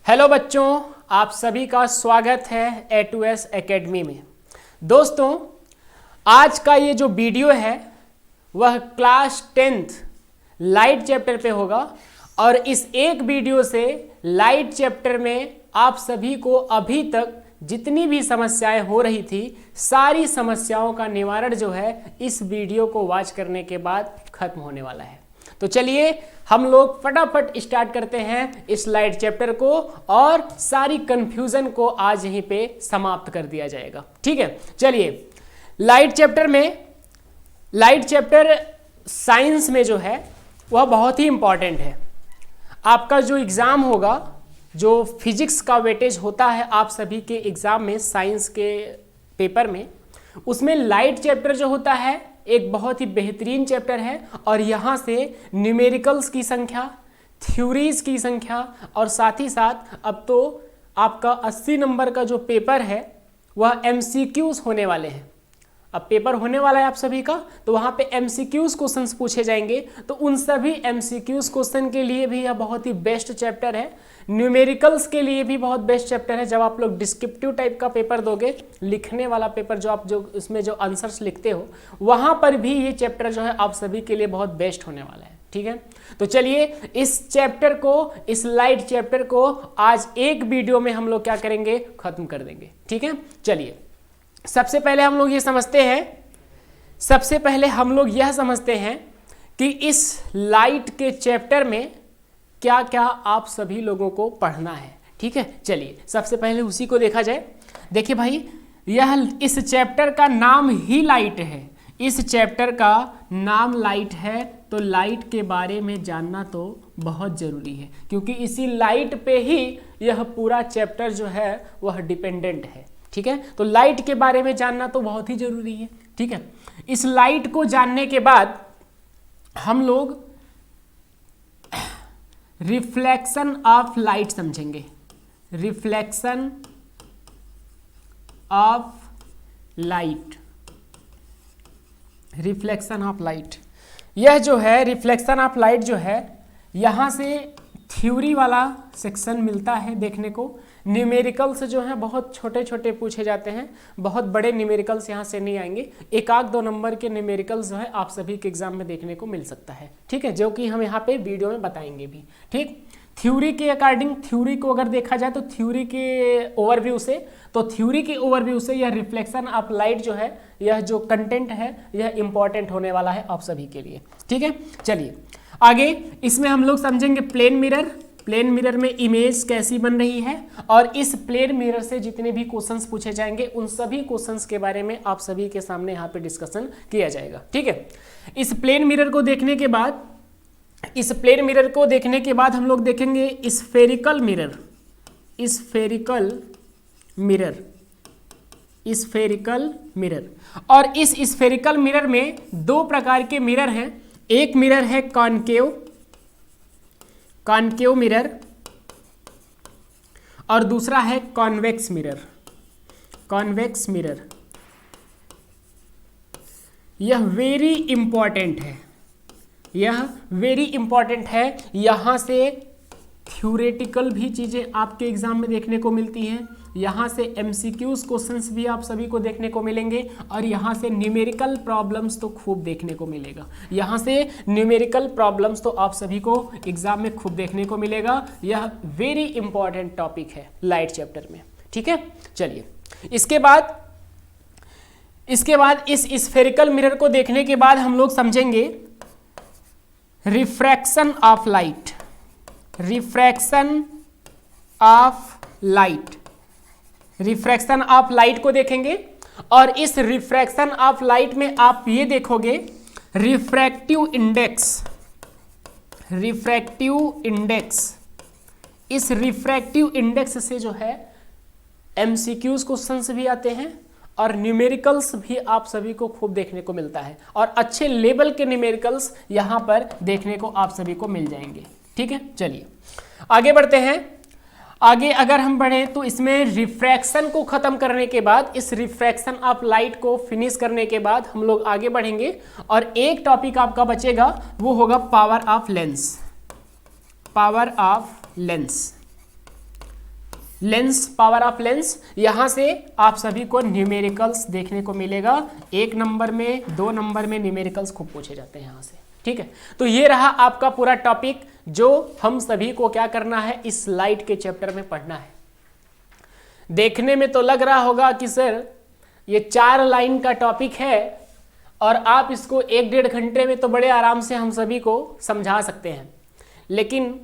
Hello बच्चों, आप सभी का स्वागत है A2S एकेडमी में। दोस्तों, आज का ये जो वीडियो है वह क्लास 10th लाइट चैप्टर पे होगा और इस एक वीडियो से लाइट चैप्टर में आप सभी को अभी तक जितनी भी समस्याएं हो रही थी सारी समस्याओं का निवारण जो है इस वीडियो को वॉच करने के बाद खत्म होने वाला है। तो चलिए हम लोग फटाफट स्टार्ट करते हैं इस लाइट चैप्टर को और सारी कंफ्यूजन को आज यहीं पे समाप्त कर दिया जाएगा। ठीक है, चलिए लाइट चैप्टर साइंस में जो है वह बहुत ही इंपॉर्टेंट है। आपका जो एग्ज़ाम होगा, जो फिजिक्स का वेटेज होता है आप सभी के एग्ज़ाम में साइंस के पेपर में, उसमें लाइट चैप्टर जो होता है एक बहुत ही बेहतरीन चैप्टर है और यहाँ से न्यूमेरिकल्स की संख्या, थ्योरीज की संख्या और साथ ही साथ अब तो आपका 80 नंबर का जो पेपर है वह MCQs होने वाले हैं। अब पेपर होने वाला है आप सभी का, तो वहाँ पे MCQs क्वेश्चंस पूछे जाएंगे। तो उन सभी MCQs क्वेश्चन के लिए भी यह बहुत ही बेस्ट चैप्टर है। न्यूमेरिकल्स के लिए भी बहुत बेस्ट चैप्टर है। जब आप लोग डिस्क्रिप्टिव टाइप का पेपर दोगे, लिखने वाला पेपर जो इसमें जो आंसर्स लिखते हो, वहाँ पर भी ये चैप्टर जो है आप सभी के लिए बहुत बेस्ट होने वाला है। ठीक है, तो चलिए इस चैप्टर को, इस लाइट चैप्टर को आज एक वीडियो में हम लोग क्या करेंगे, खत्म कर देंगे। ठीक है, चलिए सबसे पहले हम लोग यह समझते हैं कि इस लाइट के चैप्टर में क्या क्या आप सभी लोगों को पढ़ना है। ठीक है, चलिए सबसे पहले उसी को देखा जाए। देखिए भाई, यह इस चैप्टर का नाम ही लाइट है। इस चैप्टर का नाम लाइट है, तो लाइट के बारे में जानना तो बहुत ज़रूरी है, क्योंकि इसी लाइट पे ही यह पूरा चैप्टर जो है वह डिपेंडेंट है। ठीक है, तो लाइट के बारे में जानना तो बहुत ही जरूरी है। ठीक है, इस लाइट को जानने के बाद हम लोग रिफ्लेक्शन ऑफ लाइट समझेंगे। Reflection of light, reflection of light, यह जो है रिफ्लेक्शन ऑफ लाइट जो है, यहाँ से थ्योरी वाला सेक्शन मिलता है देखने को। न्यूमेरिकल्स जो हैं बहुत छोटे छोटे पूछे जाते हैं, बहुत बड़े न्यूमेरिकल्स यहाँ से नहीं आएंगे। एक आध दो नंबर के न्यूमेरिकल्स जो है आप सभी के एग्जाम में देखने को मिल सकता है। ठीक है, जो कि हम यहाँ पे वीडियो में बताएंगे भी। ठीक, थ्योरी के अकॉर्डिंग, थ्योरी को अगर देखा जाए तो थ्योरी के ओवरव्यू से यह रिफ्लेक्शन ऑफ लाइट जो है, यह जो कंटेंट है यह इंपॉर्टेंट होने वाला है आप सभी के लिए। ठीक है, चलिए आगे इसमें हम लोग समझेंगे प्लेन मिरर। प्लेन मिरर में इमेज कैसी बन रही है और इस प्लेन मिरर से जितने भी क्वेश्चंस पूछे जाएंगे उन सभी क्वेश्चंस के बारे में आप सभी के सामने यहाँ पे डिस्कशन किया जाएगा। ठीक है, इस प्लेन मिरर को देखने के बाद हम लोग देखेंगे स्फेरिकल मिरर। और इस स्फेरिकल मिरर में दो प्रकार के मिरर हैं। एक मिरर है कॉनकेव मिरर और दूसरा है कॉन्वेक्स मिरर। यह वेरी इंपॉर्टेंट है। यहाँ से थ्योरेटिकल भी चीज़ें आपके एग्जाम में देखने को मिलती हैं, यहाँ से MCQs क्वेश्चंस भी आप सभी को देखने को मिलेंगे और यहाँ से न्यूमेरिकल प्रॉब्लम्स तो खूब देखने को मिलेगा। आप सभी को एग्जाम में खूब देखने को मिलेगा। यह वेरी इंपॉर्टेंट टॉपिक है लाइट चैप्टर में। ठीक है, चलिए इसके बाद इस स्फेरिकल मिरर को देखने के बाद हम लोग समझेंगे रिफ्रैक्शन ऑफ लाइट को देखेंगे और इस रिफ्रैक्शन ऑफ लाइट में आप ये देखोगे रिफ्रैक्टिव इंडेक्स। इस रिफ्रैक्टिव इंडेक्स से जो है MCQs क्वेश्चंस भी आते हैं और न्यूमेरिकल्स भी आप सभी को खूब देखने को मिलता है और अच्छे लेवल के न्यूमेरिकल्स यहाँ पर देखने को आप सभी को मिल जाएंगे। ठीक है, चलिए आगे बढ़ते हैं। आगे अगर हम बढ़ें तो इसमें रिफ्रैक्शन को ख़त्म करने के बाद, इस रिफ्रैक्शन ऑफ लाइट को फिनिश करने के बाद हम लोग आगे बढ़ेंगे और एक टॉपिक आपका बचेगा, वो होगा power of lens. Lens, power of lens. यहाँ से आप सभी को न्यूमेरिकल्स देखने को मिलेगा। 1 नंबर में, 2 नंबर में न्यूमेरिकल्स खूब पूछे जाते हैं यहाँ से, ठीक है। तो ये रहा आपका पूरा टॉपिक जो हम सभी को क्या करना है, इस लाइट के चैप्टर में पढ़ना है। देखने में तो लग रहा होगा कि सर ये 4 लाइन का टॉपिक है और आप इसको 1-1.5 घंटे में तो बड़े आराम से हम सभी को समझा सकते हैं, लेकिन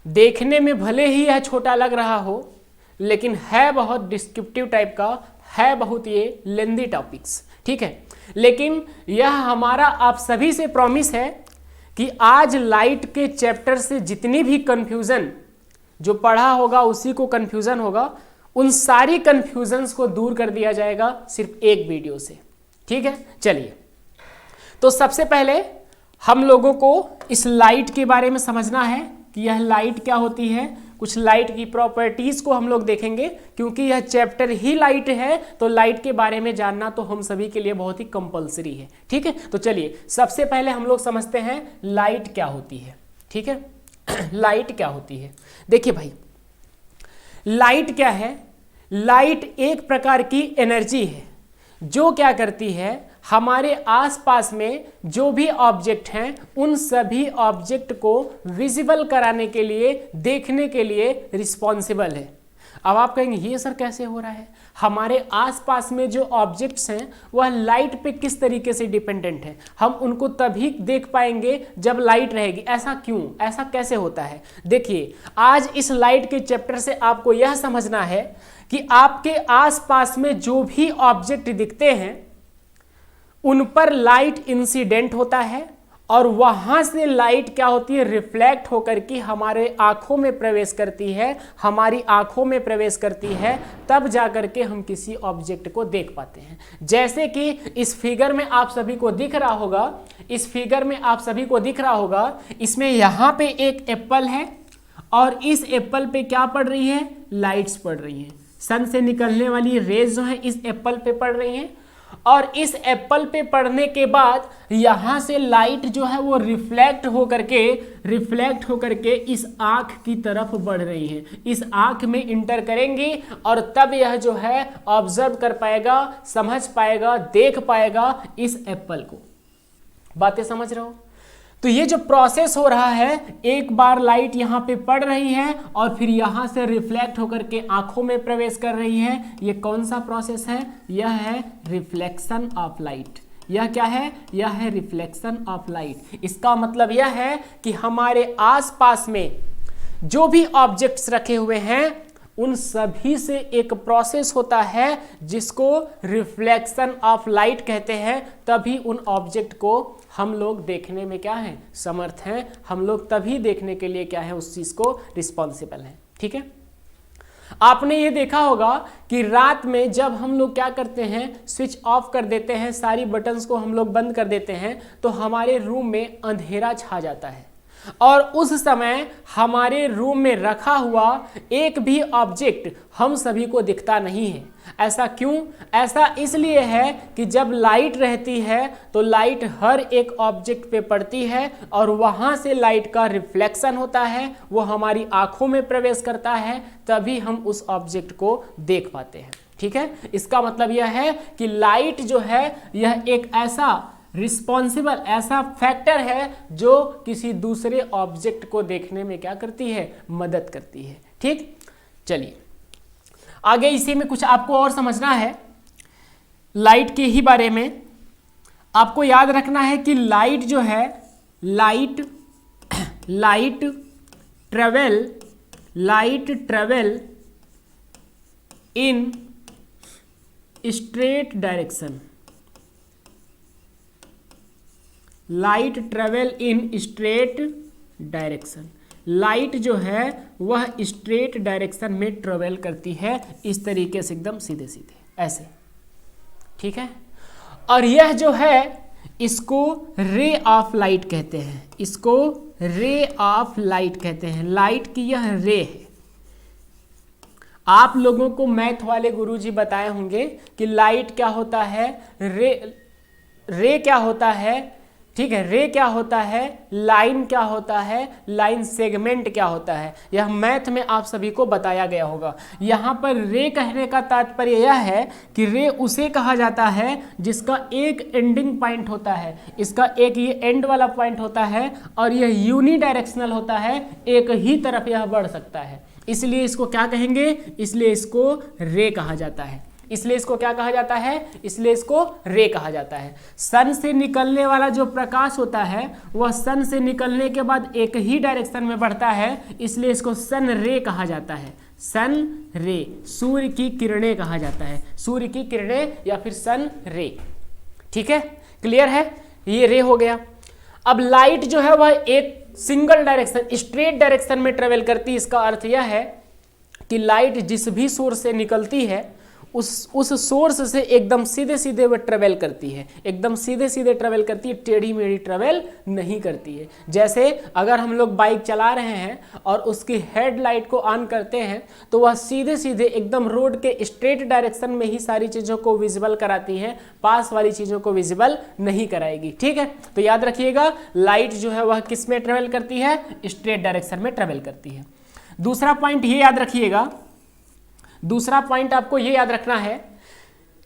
देखने में भले ही यह छोटा लग रहा हो, लेकिन है बहुत डिस्क्रिप्टिव टाइप का, है बहुत ये लेंदी टॉपिक्स, ठीक है। लेकिन यह हमारा आप सभी से प्रॉमिस है कि आज लाइट के चैप्टर से जितनी भी कंफ्यूजन जो पढ़ा होगा उसी को कंफ्यूजन होगा, उन सारी कंफ्यूजन्स को दूर कर दिया जाएगा सिर्फ एक वीडियो से, ठीक है। चलिए, तो सबसे पहले हम लोगों को इस लाइट के बारे में समझना है कि यह लाइट क्या होती है। कुछ लाइट की प्रॉपर्टीज को हम लोग देखेंगे, क्योंकि यह चैप्टर ही लाइट है तो लाइट के बारे में जानना तो हम सभी के लिए बहुत ही कंपलसरी है, ठीक है। तो चलिए सबसे पहले हम लोग समझते हैं लाइट क्या होती है, ठीक है। लाइट क्या होती है, देखिए भाई, लाइट क्या है। लाइट एक प्रकार की एनर्जी है जो क्या करती है, हमारे आसपास में जो भी ऑब्जेक्ट हैं उन सभी ऑब्जेक्ट को विजिबल कराने के लिए, देखने के लिए रिस्पॉन्सिबल है। अब आप कहेंगे ये सर कैसे हो रहा है, हमारे आसपास में जो ऑब्जेक्ट्स हैं वह लाइट पे किस तरीके से डिपेंडेंट है, हम उनको तभी देख पाएंगे जब लाइट रहेगी। ऐसा क्यों, ऐसा कैसे होता है। देखिए, आज इस लाइट के चैप्टर से आपको यह समझना है कि आपके आसपास में जो भी ऑब्जेक्ट दिखते हैं उन पर लाइट इंसिडेंट होता है और वहां से लाइट क्या होती है, रिफ्लेक्ट होकर के हमारे आंखों में प्रवेश करती है, हमारी आंखों में प्रवेश करती है, तब जाकर के हम किसी ऑब्जेक्ट को देख पाते हैं। जैसे कि इस फिगर में आप सभी को दिख रहा होगा, इस फिगर में आप सभी को दिख रहा होगा, इसमें यहाँ पे एक एप्पल है और इस एप्पल पे क्या पड़ रही है, लाइट्स पड़ रही हैं। सन से निकलने वाली रेज जो है इस एप्पल पे पड़ रही हैं और इस एप्पल पे पड़ने के बाद यहाँ से लाइट जो है वो रिफ्लेक्ट होकर के इस आँख की तरफ बढ़ रही है, इस आँख में इंटर करेंगी और तब यह जो है ऑब्जर्व कर पाएगा, समझ पाएगा, देख पाएगा इस एप्पल को। बातें समझ रहे हो। तो ये जो प्रोसेस हो रहा है, एक बार लाइट यहाँ पे पड़ रही है और फिर यहाँ से रिफ्लेक्ट होकर के आंखों में प्रवेश कर रही है, ये कौन सा प्रोसेस है, यह है रिफ्लेक्शन ऑफ लाइट। यह क्या है, यह है रिफ्लेक्शन ऑफ लाइट। इसका मतलब यह है कि हमारे आसपास में जो भी ऑब्जेक्ट्स रखे हुए हैं उन सभी से एक प्रोसेस होता है जिसको रिफ्लेक्शन ऑफ लाइट कहते हैं, तभी उन ऑब्जेक्ट को हम लोग देखने में क्या है, समर्थ हैं। हम लोग तभी देखने के लिए क्या है, उस चीज को रिस्पॉन्सिबल हैं, ठीक है। आपने ये देखा होगा कि रात में जब हम लोग क्या करते हैं, स्विच ऑफ कर देते हैं, सारी बटन्स को हम लोग बंद कर देते हैं, तो हमारे रूम में अंधेरा छा जाता है और उस समय हमारे रूम में रखा हुआ एक भी ऑब्जेक्ट हम सभी को दिखता नहीं है। ऐसा क्यों, ऐसा इसलिए है कि जब लाइट रहती है तो लाइट हर एक ऑब्जेक्ट पे पड़ती है और वहां से लाइट का रिफ्लेक्शन होता है, वो हमारी आंखों में प्रवेश करता है, तभी हम उस ऑब्जेक्ट को देख पाते हैं, ठीक है। इसका मतलब यह है कि लाइट जो है यह एक ऐसा रिस्पॉन्सिबल, ऐसा फैक्टर है जो किसी दूसरे ऑब्जेक्ट को देखने में क्या करती है, मदद करती है, ठीक। चलिए आगे इसी में कुछ आपको और समझना है लाइट के ही बारे में। आपको याद रखना है कि लाइट जो है, light travel in straight direction. Light travel in straight direction. Light जो है वह स्ट्रेट डायरेक्शन में ट्रेवल करती है, इस तरीके से एकदम सीधे सीधे ऐसे, ठीक है। और यह जो है इसको रे ऑफ लाइट कहते हैं, इसको रे ऑफ लाइट कहते हैं। लाइट की यह रे है। आप लोगों को मैथ वाले गुरुजी बताए होंगे कि लाइट क्या होता है, रे क्या होता है, ठीक है। रे क्या होता है, लाइन क्या होता है, लाइन सेगमेंट क्या होता है, यह मैथ में आप सभी को बताया गया होगा। यहाँ पर रे कहने का तात्पर्य यह है कि रे उसे कहा जाता है जिसका एक एंडिंग पॉइंट होता है, इसका एक ये एंड वाला पॉइंट होता है और यह यूनिडायरेक्शनल होता है, एक ही तरफ यह बढ़ सकता है, इसलिए इसको क्या कहेंगे, इसलिए इसको रे कहा जाता है। इसलिए इसको क्या कहा जाता है, इसलिए इसको रे कहा जाता है। सन से निकलने वाला जो प्रकाश होता है वह सन से निकलने के बाद एक ही डायरेक्शन में बढ़ता है, इसलिए इसको सन रे कहा जाता है। सन रे, सूर्य की किरणें कहा जाता है, सूर्य की किरणें या फिर सन रे। ठीक है, क्लियर है, ये रे हो गया। अब लाइट जो है वह एक सिंगल डायरेक्शन, स्ट्रेट डायरेक्शन में ट्रेवल करती है। इसका अर्थ यह है कि लाइट जिस भी सोर्स से निकलती है उस सोर्स से एकदम सीधे सीधे वो ट्रेवल करती है, एकदम सीधे सीधे ट्रेवल करती है, टेढ़ी मेढ़ी ट्रेवल नहीं करती है। जैसे अगर हम लोग बाइक चला रहे हैं और उसकी हेडलाइट को ऑन करते हैं तो वह सीधे सीधे एकदम रोड के स्ट्रेट डायरेक्शन में ही सारी चीज़ों को विजिबल कराती है, पास वाली चीज़ों को विजिबल नहीं कराएगी। ठीक है, तो याद रखिएगा लाइट जो है वह किस में ट्रेवल करती है, स्ट्रेट डायरेक्शन में ट्रेवल करती है। दूसरा पॉइंट ये याद रखिएगा, दूसरा पॉइंट आपको ये याद रखना है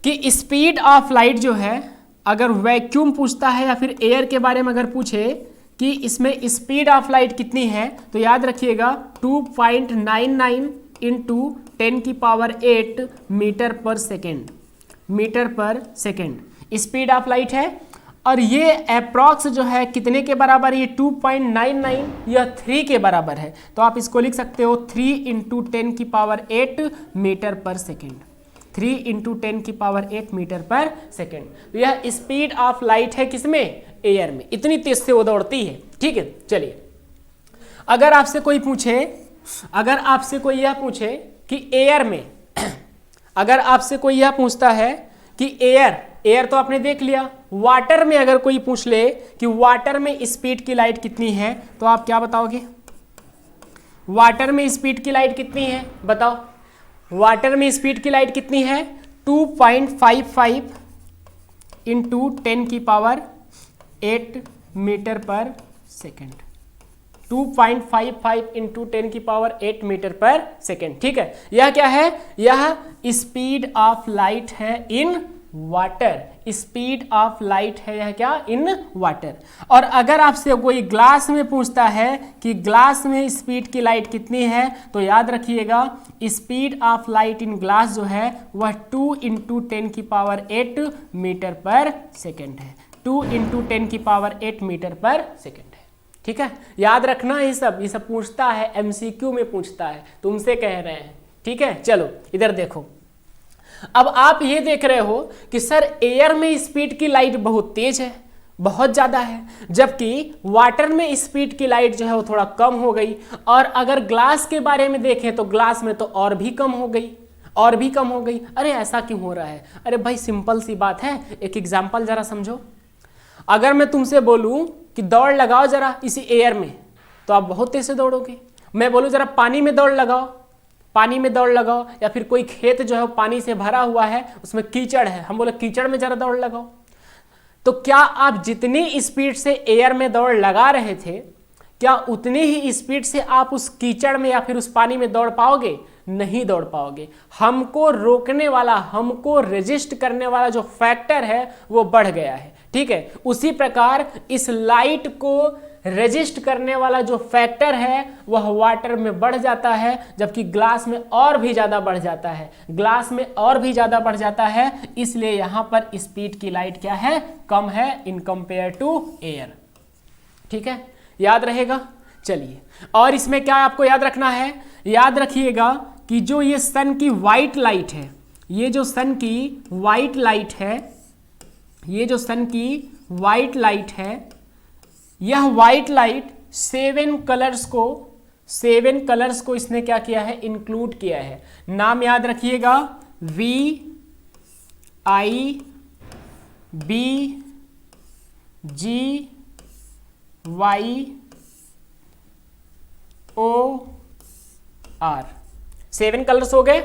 कि स्पीड ऑफ लाइट जो है, अगर वैक्यूम पूछता है या फिर एयर के बारे में अगर पूछे कि इसमें स्पीड ऑफ लाइट कितनी है, तो याद रखिएगा 2.99 इंटू 10⁸ मीटर पर सेकेंड, मीटर पर सेकेंड स्पीड ऑफ लाइट है। और ये अप्रॉक्स जो है कितने के बराबर, ये 2.99 यह 3 के बराबर है, तो आप इसको लिख सकते हो 3 इंटू 10⁸ मीटर पर सेकेंड, 3 इंटू 10⁸ मीटर पर सेकेंड। तो यह स्पीड ऑफ लाइट है किसमें, एयर में, इतनी तेज से वो दौड़ती है। ठीक है, चलिए अगर आपसे कोई पूछे, अगर आपसे कोई यह पूछे कि एयर में, अगर आपसे कोई यह पूछता है कि एयर तो आपने देख लिया, वाटर में अगर कोई पूछ ले कि वाटर में स्पीड की लाइट कितनी है, तो आप क्या बताओगे, वाटर में स्पीड की लाइट कितनी है बताओ, वाटर में स्पीड की लाइट कितनी है, 2.55 इंटू 10⁸ मीटर पर सेकेंड, 2.55 इंटू 10⁸ मीटर पर सेकेंड। ठीक है, यह क्या है, यह स्पीड ऑफ लाइट है in water, speed of light है यह क्या, इन वाटर। और अगर आपसे कोई ग्लास में पूछता है कि ग्लास में स्पीड की लाइट कितनी है, तो याद रखिएगा speed of light in glass जो है वह 2 इंटू 10⁸ मीटर पर सेकेंड है, 2 इंटू 10⁸ मीटर पर सेकेंड है। ठीक है, याद रखना ये सब पूछता है, MCQ में पूछता है, तुमसे कह रहे हैं। ठीक है, चलो इधर देखो, अब आप ये देख रहे हो कि सर एयर में स्पीड की लाइट बहुत तेज है, बहुत ज़्यादा है, जबकि वाटर में स्पीड की लाइट जो है वो थोड़ा कम हो गई। और अगर ग्लास के बारे में देखें तो ग्लास में तो और भी कम हो गई, और भी कम हो गई। अरे ऐसा क्यों हो रहा है, अरे भाई सिंपल सी बात है, एक एग्जाम्पल जरा समझो। अगर मैं तुमसे बोलूँ कि दौड़ लगाओ जरा इसी एयर में, तो आप बहुत तेज से दौड़ोगे। मैं बोलूँ जरा पानी में दौड़ लगाओ, पानी में दौड़ लगाओ, या फिर कोई खेत जो है पानी से भरा हुआ है उसमें कीचड़ है, हम बोले कीचड़ में जरा दौड़ लगाओ, तो क्या आप जितनी स्पीड से एयर में दौड़ लगा रहे थे, क्या उतनी ही स्पीड से आप उस कीचड़ में या फिर उस पानी में दौड़ पाओगे? नहीं दौड़ पाओगे। हमको रोकने वाला, हमको रेजिस्ट करने वाला जो फैक्टर है वो बढ़ गया है। ठीक है, उसी प्रकार इस लाइट को रेजिस्ट करने वाला जो फैक्टर है वह वाटर में बढ़ जाता है, जबकि ग्लास में और भी ज़्यादा बढ़ जाता है, ग्लास में और भी ज़्यादा बढ़ जाता है। इसलिए यहाँ पर स्पीड की लाइट क्या है, कम है इन कंपेयर टू एयर। ठीक है, याद रहेगा। चलिए, और इसमें क्या आपको याद रखना है, याद रखिएगा कि जो ये सन की वाइट लाइट है, ये जो सन की वाइट लाइट है, ये जो सन की वाइट लाइट है, यह वाइट लाइट 7 कलर्स को इसने क्या किया है, इंक्लूड किया है। नाम याद रखिएगा, VIBGYOR, 7 कलर्स हो गए।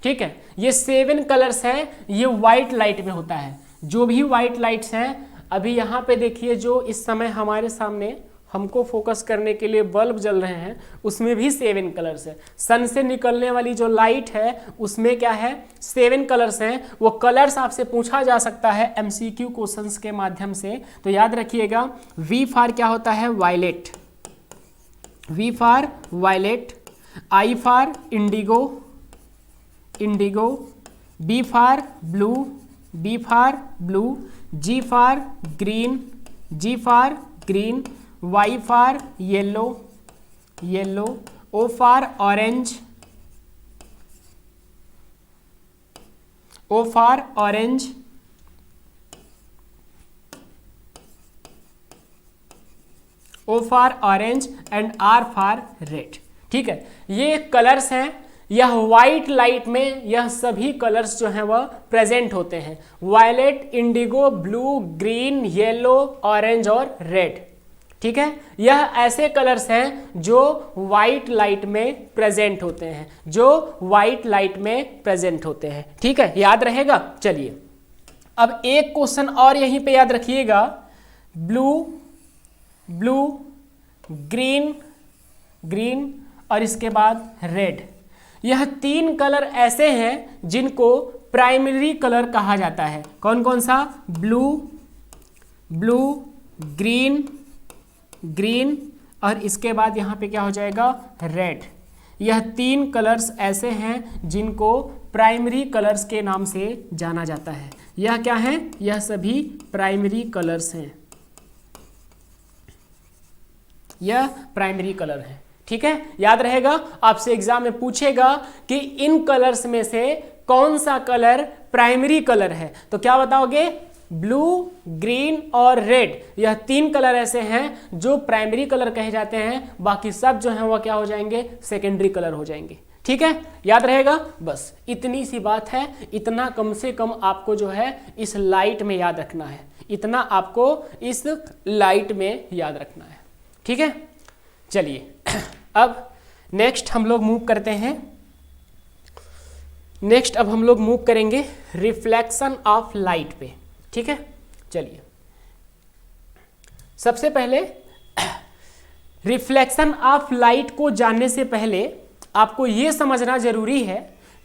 ठीक है, ये 7 कलर्स हैं, ये व्हाइट लाइट में होता है। जो भी व्हाइट लाइट्स हैं, अभी यहाँ पे देखिए जो इस समय हमारे सामने हमको फोकस करने के लिए बल्ब जल रहे हैं उसमें भी 7 कलर्स है। सन से निकलने वाली जो लाइट है उसमें क्या है 7 कलर्स हैं। वो कलर्स आपसे पूछा जा सकता है MCQ क्वेश्चंस के माध्यम से। तो याद रखिएगा V फॉर क्या होता है violet, V for violet, I for indigo, indigo, B for blue, B for blue, G for green, G for green, Y for yellow, yellow, O for orange, O for orange, O for orange and R for red. ठीक है, ये colours हैं। यह white light में यह सभी colours जो हैं वह प्रेजेंट होते हैं, violet, indigo, blue, green, yellow, orange और रेड। ठीक है, यह ऐसे कलर्स हैं जो वाइट लाइट में प्रेजेंट होते हैं, जो वाइट लाइट में प्रेजेंट होते हैं। ठीक है, याद रहेगा। चलिए अब एक क्वेश्चन और यहीं पे याद रखिएगा, ब्लू, ब्लू, ग्रीन, ग्रीन और इसके बाद रेड। यह 3 कलर ऐसे हैं जिनको प्राइमरी कलर कहा जाता है। कौन कौन सा? ब्लू, ब्लू, ग्रीन, ग्रीन और इसके बाद यहाँ पे क्या हो जाएगा रेड। यह 3 कलर्स ऐसे हैं जिनको प्राइमरी कलर्स के नाम से जाना जाता है। यह क्या है? यह सभी प्राइमरी कलर्स हैं, यह प्राइमरी कलर है। ठीक है, याद रहेगा। आपसे एग्जाम में पूछेगा कि इन कलर्स में से कौन सा कलर प्राइमरी कलर है, तो क्या बताओगे? ब्लू, ग्रीन और रेड। यह 3 कलर ऐसे हैं जो प्राइमरी कलर कहे जाते हैं, बाकी सब जो हैं वह क्या हो जाएंगे? सेकेंडरी कलर हो जाएंगे। ठीक है, याद रहेगा। बस इतनी सी बात है, इतना कम से कम आपको जो है इस लाइट में याद रखना है, इतना आपको इस लाइट में याद रखना है। ठीक है, चलिए अब नेक्स्ट हम लोग मूव करते हैं। नेक्स्ट अब हम लोग मूव करेंगे रिफ्लेक्शन ऑफ लाइट पे। ठीक है, चलिए सबसे पहले रिफ्लेक्शन ऑफ लाइट को जानने से पहले आपको यह समझना जरूरी है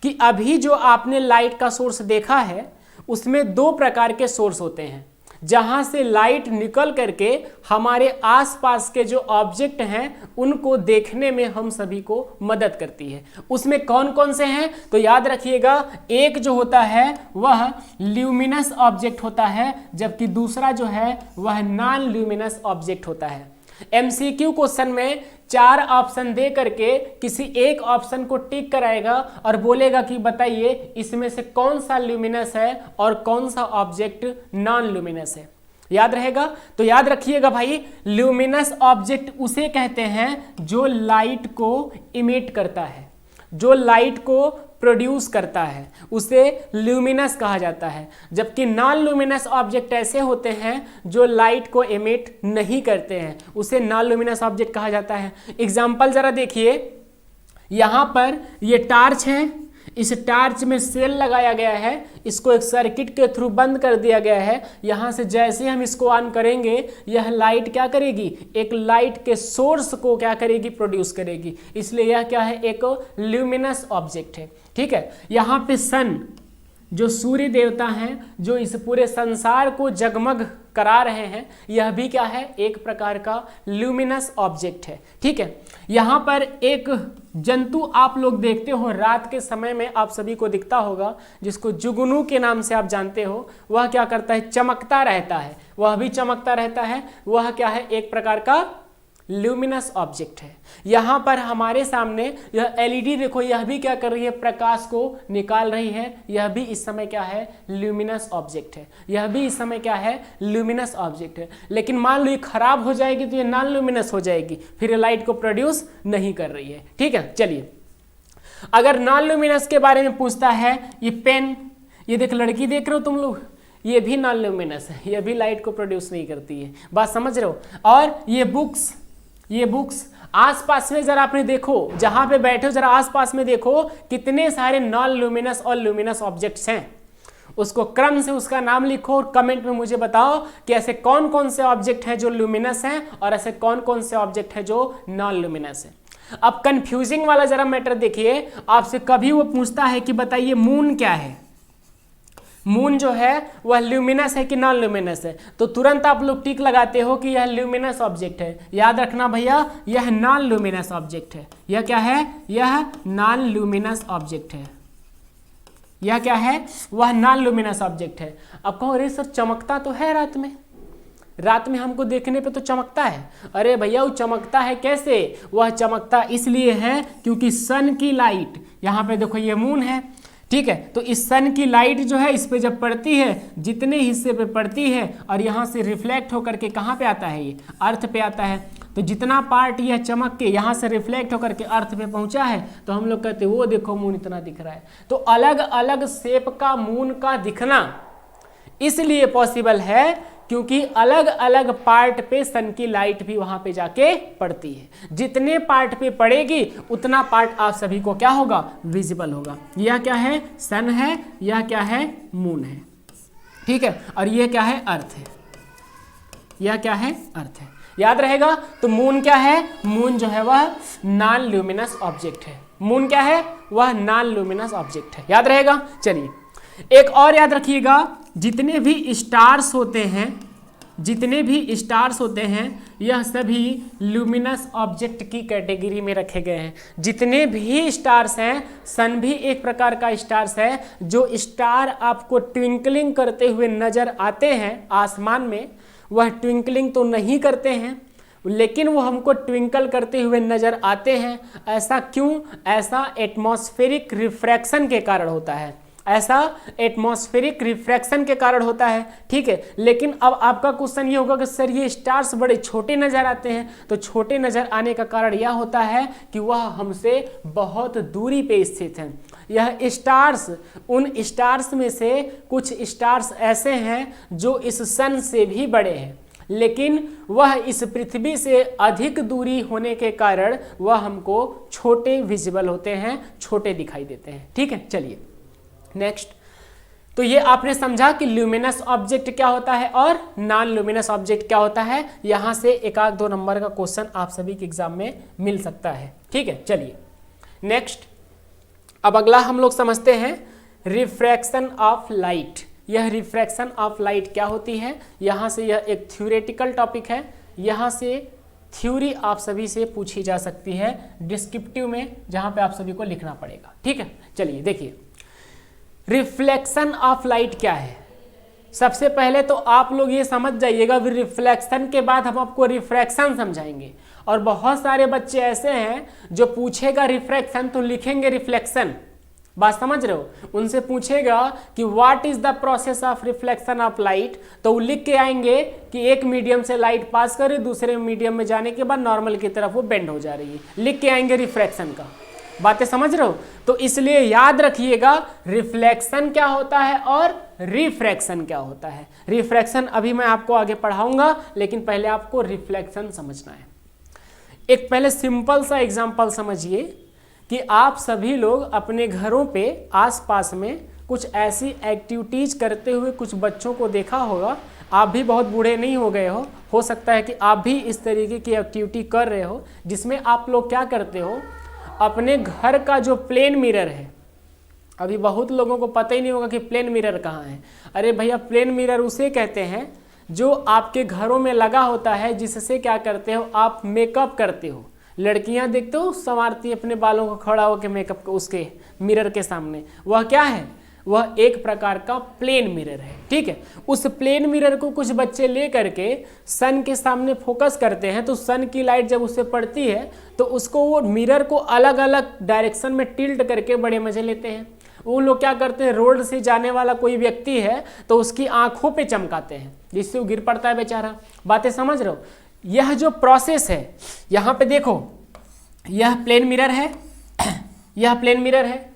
कि अभी जो आपने लाइट का सोर्स देखा है उसमें 2 प्रकार के सोर्स होते हैं जहां से लाइट निकल करके हमारे आसपास के जो ऑब्जेक्ट हैं उनको देखने में हम सभी को मदद करती है। उसमें कौन कौन से हैं? तो याद रखिएगा, एक जो होता है वह ल्यूमिनस ऑब्जेक्ट होता है, जबकि दूसरा जो है वह नॉन ल्यूमिनस ऑब्जेक्ट होता है। MCQ क्वेश्चन में 4 ऑप्शन दे करके किसी एक ऑप्शन को टिक कराएगा और बोलेगा कि बताइए इसमें से कौन सा ल्यूमिनस है और कौन सा ऑब्जेक्ट नॉन ल्यूमिनस है। याद रहेगा। तो याद रखिएगा भाई, ल्यूमिनस ऑब्जेक्ट उसे कहते हैं जो लाइट को इमिट करता है, जो लाइट को प्रोड्यूस करता है, उसे ल्यूमिनस कहा जाता है। जबकि नॉन ल्यूमिनस ऑब्जेक्ट ऐसे होते हैं जो लाइट को एमिट नहीं करते हैं, उसे नॉन ल्यूमिनस ऑब्जेक्ट कहा जाता है। एग्जांपल जरा देखिए, यहाँ पर ये टार्च है, इस टार्च में सेल लगाया गया है, इसको एक सर्किट के थ्रू बंद कर दिया गया है। यहाँ से जैसे हम इसको ऑन करेंगे यह लाइट क्या करेगी? एक लाइट के सोर्स को क्या करेगी? प्रोड्यूस करेगी। इसलिए यह क्या है? एक ल्यूमिनस ऑब्जेक्ट है। ठीक है, यहाँ पे सन, जो सूर्य देवता हैं, जो इस पूरे संसार को जगमग करा रहे हैं, यह भी क्या है? एक प्रकार का ल्यूमिनस ऑब्जेक्ट है। ठीक है, यहाँ पर एक जंतु आप लोग देखते हो, रात के समय में आप सभी को दिखता होगा, जिसको जुगनू के नाम से आप जानते हो। वह क्या करता है? चमकता रहता है, वह भी चमकता रहता है। वह क्या है? एक प्रकार का ल्यूमिनस ऑब्जेक्ट है। यहाँ पर हमारे सामने यह LED देखो, यह भी क्या कर रही है? प्रकाश को निकाल रही है। यह भी इस समय क्या है? ल्यूमिनस ऑब्जेक्ट है। यह भी इस समय क्या है? ल्यूमिनस ऑब्जेक्ट है। लेकिन मान लो ये खराब हो जाएगी तो ये नॉन ल्यूमिनस हो जाएगी, फिर ये लाइट को प्रोड्यूस नहीं कर रही है। ठीक है, चलिए अगर नॉन ल्यूमिनस के बारे में पूछता है, ये पेन, ये देख लड़की देख रहे हो तुम लोग, ये भी नॉन ल्यूमिनस है, ये भी लाइट को प्रोड्यूस नहीं करती है। बात समझ रहे हो? और ये बुक्स, ये बुक्स आसपास में जरा आपने देखो, जहां पे बैठे हो जरा आसपास में देखो, कितने सारे नॉन ल्यूमिनस और ल्यूमिनस ऑब्जेक्ट्स हैं। उसको क्रम से उसका नाम लिखो और कमेंट में मुझे बताओ कि ऐसे कौन कौन से ऑब्जेक्ट हैं जो ल्यूमिनस हैं और ऐसे कौन कौन से ऑब्जेक्ट हैं जो नॉन ल्यूमिनस है। अब कंफ्यूजिंग वाला जरा मैटर देखिए, आपसे कभी वो पूछता है कि बताइए मून क्या है, मून जो है वह ल्यूमिनस है कि नॉन ल्यूमिनस है, तो तुरंत आप लोग टिक लगाते हो कि यह ल्यूमिनस ऑब्जेक्ट है। याद रखना भैया, यह नॉन ल्यूमिनस ऑब्जेक्ट है। यह क्या है? यह नॉन ल्यूमिनस ऑब्जेक्ट है। यह क्या है? वह नॉन ल्यूमिनस ऑब्जेक्ट है। अब कहो अरे सर चमकता तो है रात में, रात में हमको देखने पे तो चमकता है। अरे भैया वो चमकता है कैसे? वह चमकता इसलिए है क्योंकि सन की लाइट, यहाँ पे देखो ये मून है, ठीक है, तो इस सन की लाइट जो है इस पे जब पड़ती है, जितने हिस्से पे पड़ती है और यहाँ से रिफ्लेक्ट होकर के कहाँ पे आता है? ये अर्थ पे आता है। तो जितना पार्ट यह चमक के यहाँ से रिफ्लेक्ट होकर के अर्थ पे पहुँचा है, तो हम लोग कहते हैं वो देखो मून इतना दिख रहा है। तो अलग अलग शेप का मून का दिखना इसलिए पॉसिबल है क्योंकि अलग अलग पार्ट पे सन की लाइट भी वहां पे जाके पड़ती है। जितने पार्ट पे पड़ेगी उतना पार्ट आप सभी को क्या होगा? विजिबल होगा। यह क्या है? सन है। यह क्या है? मून है। ठीक है, और यह क्या है? अर्थ है। यह क्या है? अर्थ है। याद रहेगा। तो मून क्या है? मून जो है वह नॉन ल्यूमिनस ऑब्जेक्ट है। मून क्या है? वह नॉन ल्यूमिनस ऑब्जेक्ट है। याद रहेगा। चलिए एक और याद रखिएगा, जितने भी स्टार्स होते हैं, जितने भी स्टार्स होते हैं यह सभी ल्यूमिनस ऑब्जेक्ट की कैटेगरी में रखे गए हैं। जितने भी स्टार्स हैं, सन भी एक प्रकार का स्टार्स है। जो स्टार आपको ट्विंकलिंग करते हुए नजर आते हैं आसमान में, वह ट्विंकलिंग तो नहीं करते हैं लेकिन वो हमको ट्विंकल करते हुए नजर आते हैं। ऐसा क्यों? ऐसा एटमॉस्फेरिक रिफ्रैक्शन के कारण होता है। ऐसा एटमॉस्फेरिक रिफ्रैक्शन के कारण होता है। ठीक है, लेकिन अब आपका क्वेश्चन ये होगा कि सर ये स्टार्स बड़े छोटे नजर आते हैं, तो छोटे नजर आने का कारण यह होता है कि वह हमसे बहुत दूरी पे स्थित हैं। यह स्टार्स, उन स्टार्स में से कुछ स्टार्स ऐसे हैं जो इस सन से भी बड़े हैं, लेकिन वह इस पृथ्वी से अधिक दूरी होने के कारण वह हमको छोटे विजिबल होते हैं, छोटे दिखाई देते हैं। ठीक है, चलिए नेक्स्ट। तो ये आपने समझा कि ल्यूमिनस ऑब्जेक्ट क्या होता है और नॉन ल्यूमिनस ऑब्जेक्ट क्या होता है। यहां से एक आध दो नंबर का क्वेश्चन आप सभी के एग्जाम में मिल सकता है। ठीक है, चलिए नेक्स्ट। अब अगला हम लोग समझते हैं रिफ्रैक्शन ऑफ लाइट। यह रिफ्रैक्शन ऑफ लाइट क्या होती है? यहां से यह एक थ्योरेटिकल टॉपिक है। यहां से थ्योरी आप सभी से पूछी जा सकती है डिस्क्रिप्टिव में, जहां पे आप सभी को लिखना पड़ेगा। ठीक है, चलिए देखिए रिफ्लेक्शन ऑफ लाइट क्या है। सबसे पहले तो आप लोग ये समझ जाइएगा, फिर रिफ्लेक्शन के बाद हम आपको रिफ्रैक्शन समझाएंगे। और बहुत सारे बच्चे ऐसे हैं जो पूछेगा रिफ्रैक्शन तो लिखेंगे रिफ्लेक्शन। बात समझ रहे हो? उनसे पूछेगा कि what is the process of reflection of light, तो वो लिख के आएंगे कि एक मीडियम से लाइट पास कर रही, दूसरे मीडियम में जाने के बाद नॉर्मल की तरफ वो बेंड हो जा रही है, लिख के आएंगे रिफ्रैक्शन का। बातें समझ रहे हो? तो इसलिए याद रखिएगा रिफ्लेक्शन क्या होता है और रिफ्रैक्शन क्या होता है। रिफ्रैक्शन अभी मैं आपको आगे पढ़ाऊंगा, लेकिन पहले आपको रिफ्लेक्शन समझना है। एक पहले सिंपल सा एग्जांपल समझिए कि आप सभी लोग अपने घरों पे आसपास में कुछ ऐसी एक्टिविटीज करते हुए कुछ बच्चों को देखा होगा। आप भी बहुत बूढ़े नहीं हो सकता है कि आप भी इस तरीके की एक्टिविटी कर रहे हो, जिसमें आप लोग क्या करते हो, अपने घर का जो प्लेन मिरर है, अभी बहुत लोगों को पता ही नहीं होगा कि प्लेन मिरर कहाँ है। अरे भैया प्लेन मिरर उसे कहते हैं जो आपके घरों में लगा होता है, जिससे क्या करते हो आप मेकअप करते हो। लड़कियां देखते हो संवारती अपने बालों को खड़ा होकर मेकअप उसके मिरर के सामने, वह क्या है? वह एक प्रकार का प्लेन मिरर है। ठीक है, उस प्लेन मिरर को कुछ बच्चे ले करके सन के सामने फोकस करते हैं, तो सन की लाइट जब उससे पड़ती है तो उसको वो मिरर को अलग अलग डायरेक्शन में टिल्ट करके बड़े मजे लेते हैं। वो लोग क्या करते हैं, रोड से जाने वाला कोई व्यक्ति है तो उसकी आंखों पे चमकाते हैं, जिससे वो गिर पड़ता है बेचारा। बातें समझ रहे हो? यह जो प्रोसेस है, यहाँ पे देखो, यह प्लेन मिरर है, यह प्लेन मिरर है।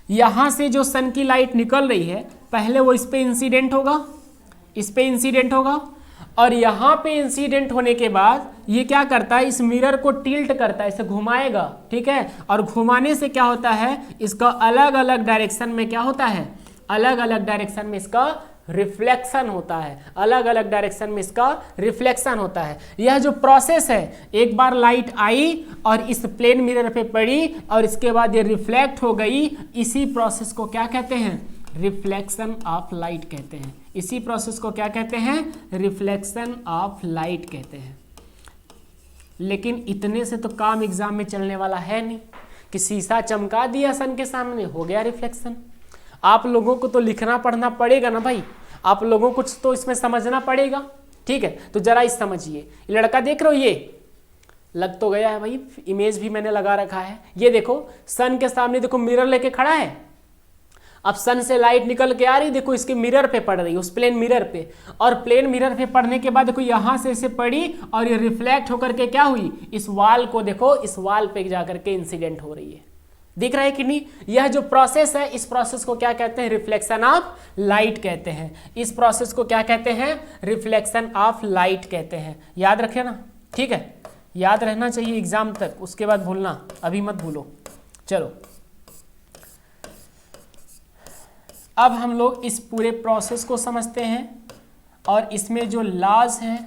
यहाँ से जो सन की लाइट निकल रही है, पहले वो इस पे इंसिडेंट होगा, इस पे इंसिडेंट होगा, और यहाँ पे इंसिडेंट होने के बाद ये क्या करता है, इस मिरर को टिल्ट करता है, इसे घुमाएगा। ठीक है, और घुमाने से क्या होता है, इसका अलग अलग डायरेक्शन में क्या होता है, अलग अलग डायरेक्शन में इसका रिफ्लेक्शन होता है, अलग अलग डायरेक्शन में इसका रिफ्लेक्शन होता है। यह जो प्रोसेस है, एक बार लाइट आई और इस प्लेन मिरर पे पड़ी और इसके बाद ये रिफ्लेक्ट हो गई, इसी प्रोसेस को क्या कहते हैं? रिफ्लेक्शन ऑफ लाइट कहते हैं। इसी प्रोसेस को क्या कहते हैं? रिफ्लेक्शन ऑफ लाइट कहते हैं। लेकिन इतने से तो काम एग्जाम में चलने वाला है नहीं कि शीशा चमका दिया सन के सामने, हो गया रिफ्लेक्शन। आप लोगों को तो लिखना पढ़ना पड़ेगा ना भाई, आप लोगों को कुछ तो इसमें समझना पड़ेगा। ठीक है, तो जरा इस समझिए, लड़का देख रहे हो, ये लग तो गया है भाई, इमेज भी मैंने लगा रखा है। ये देखो सन के सामने देखो मिरर लेके खड़ा है, अब सन से लाइट निकल के आ रही, देखो इसके मिरर पे पड़ रही है, उस प्लेन मिरर पे, और प्लेन मिरर पे पड़ने के बाद देखो यहां से इसे पड़ी और ये रिफ्लेक्ट होकर के क्या हुई? इस वाल को देखो, इस वाल पे जाकर के इंसिडेंट हो रही है। दिख रहा है कि नहीं? यह जो प्रोसेस है, इस प्रोसेस को क्या कहते हैं? रिफ्लेक्शन ऑफ लाइट कहते हैं। इस प्रोसेस को क्या कहते हैं? रिफ्लेक्शन ऑफ लाइट कहते हैं। याद रखे ना, ठीक है, याद रहना चाहिए एग्जाम तक, उसके बाद भूलना, अभी मत भूलो। चलो अब हम लोग इस पूरे प्रोसेस को समझते हैं और इसमें जो लॉज हैं,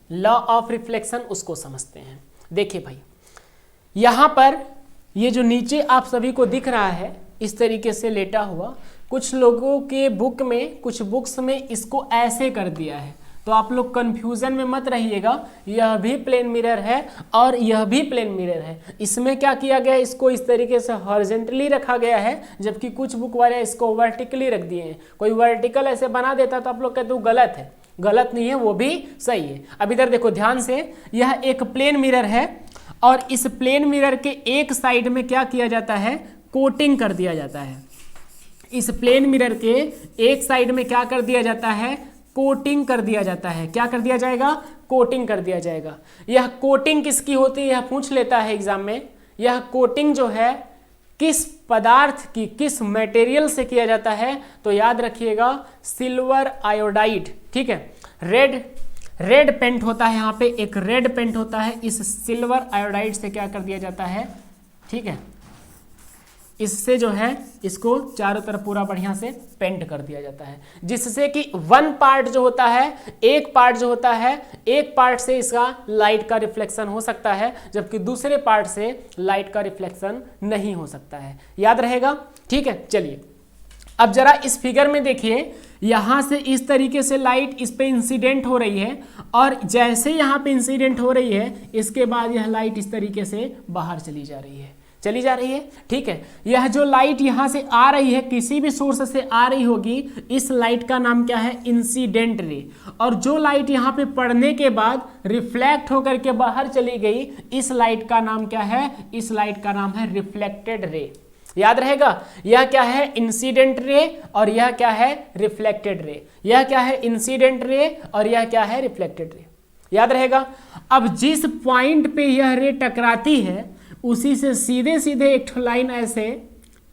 लॉ ऑफ रिफ्लेक्शन, उसको समझते हैं। देखिए भाई, यहाँ पर ये जो नीचे आप सभी को दिख रहा है इस तरीके से लेटा हुआ, कुछ लोगों के बुक में, कुछ बुक्स में इसको ऐसे कर दिया है, तो आप लोग कंफ्यूजन में मत रहिएगा। यह भी प्लेन मिरर है और यह भी प्लेन मिरर है। इसमें क्या किया गया है? इसको इस तरीके से हॉरिजॉन्टली रखा गया है, जबकि कुछ बुक वाले इसको वर्टिकली रख दिए हैं। कोई वर्टिकल ऐसे बना देता तो आप लोग कहते हो गलत है, गलत नहीं है, वो भी सही है। अब इधर देखो ध्यान से, यह एक प्लेन मिरर है और इस प्लेन मिरर के एक साइड में क्या किया जाता है? कोटिंग कर दिया जाता है। इस प्लेन मिरर के एक साइड में क्या कर दिया जाता है? कोटिंग कर दिया जाता है। क्या कर दिया जाएगा? कोटिंग कर दिया जाएगा। यह कोटिंग किसकी होती है? यह पूछ लेता है एग्जाम में। यह कोटिंग जो है किस पदार्थ की, किस मटेरियल से किया जाता है? तो याद रखिएगा, सिल्वर आयोडाइड। ठीक है, रेड पेंट होता है, यहाँ पे एक रेड पेंट होता है, इस सिल्वर आयोडाइड से क्या कर दिया जाता है? ठीक है, इससे जो है इसको चारों तरफ पूरा बढ़िया से पेंट कर दिया जाता है, जिससे कि वन पार्ट जो होता है, एक पार्ट जो होता है, एक पार्ट से इसका लाइट का रिफ्लेक्शन हो सकता है, जबकि दूसरे पार्ट से लाइट का रिफ्लेक्शन नहीं हो सकता है। याद रहेगा? ठीक है, चलिए अब जरा इस फिगर में देखिए, यहां से इस तरीके से लाइट इस पे इंसिडेंट हो रही है और जैसे यहां पे इंसिडेंट हो रही है, इसके बाद यह लाइट इस तरीके से बाहर चली जा रही है, चली जा रही है। ठीक है, यह जो लाइट यहां से आ रही है, किसी भी सोर्स से आ रही होगी, इस लाइट का नाम क्या है? Incident ray. और जो लाइट यहां पे पड़ने के बाद रिफ्लेक्ट होकर के बाहर चली गई, इस लाइट का नाम क्या है? इस लाइट का नाम है रिफ्लेक्टेड रे। याद रहेगा, यह क्या है? इंसिडेंट रे और यह क्या है? Reflected ray. यह क्या है? इंसिडेंट रे और यह क्या है? Reflected ray. याद रहेगा। अब जिस पॉइंट पे यह रे टकराती है, उसी से सीधे सीधे एक लाइन ऐसे,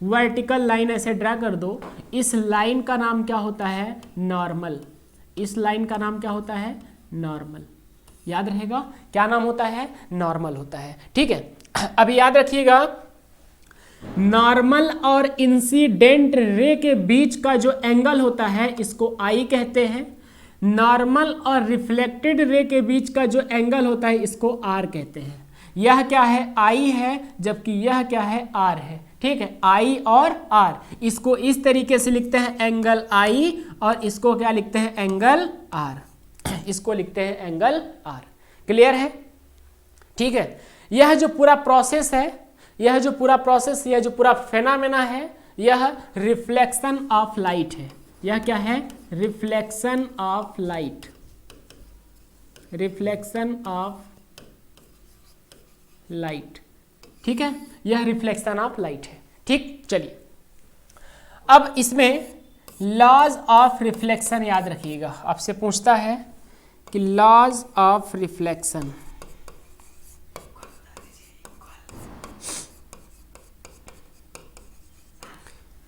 वर्टिकल लाइन ऐसे ड्रा कर दो। इस लाइन का नाम क्या होता है? नॉर्मल। इस लाइन का नाम क्या होता है? नॉर्मल। याद रहेगा, क्या नाम होता है? नॉर्मल होता है। ठीक है, अभी याद रखिएगा, नॉर्मल और इंसिडेंट रे के बीच का जो एंगल होता है, इसको आई कहते हैं। नॉर्मल और रिफ्लेक्टेड रे के बीच का जो एंगल होता है, इसको आर कहते हैं। यह क्या है? आई है, जबकि यह क्या है? आर है। ठीक है, आई और आर, इसको इस तरीके से लिखते हैं एंगल आई, और इसको क्या लिखते हैं? Angle r. इसको लिखते हैं एंगल आर। क्लियर है? ठीक है, यह जो पूरा प्रोसेस है, यह जो पूरा प्रोसेस, यह जो पूरा फेनामेना है, यह रिफ्लेक्शन ऑफ लाइट है। यह क्या है? Reflection of light. Reflection of light. ठीक है, यह रिफ्लेक्शन ऑफ लाइट है। ठीक, चलिए अब इसमें लॉज ऑफ रिफ्लेक्शन याद रखिएगा। आपसे पूछता है कि laws of reflection,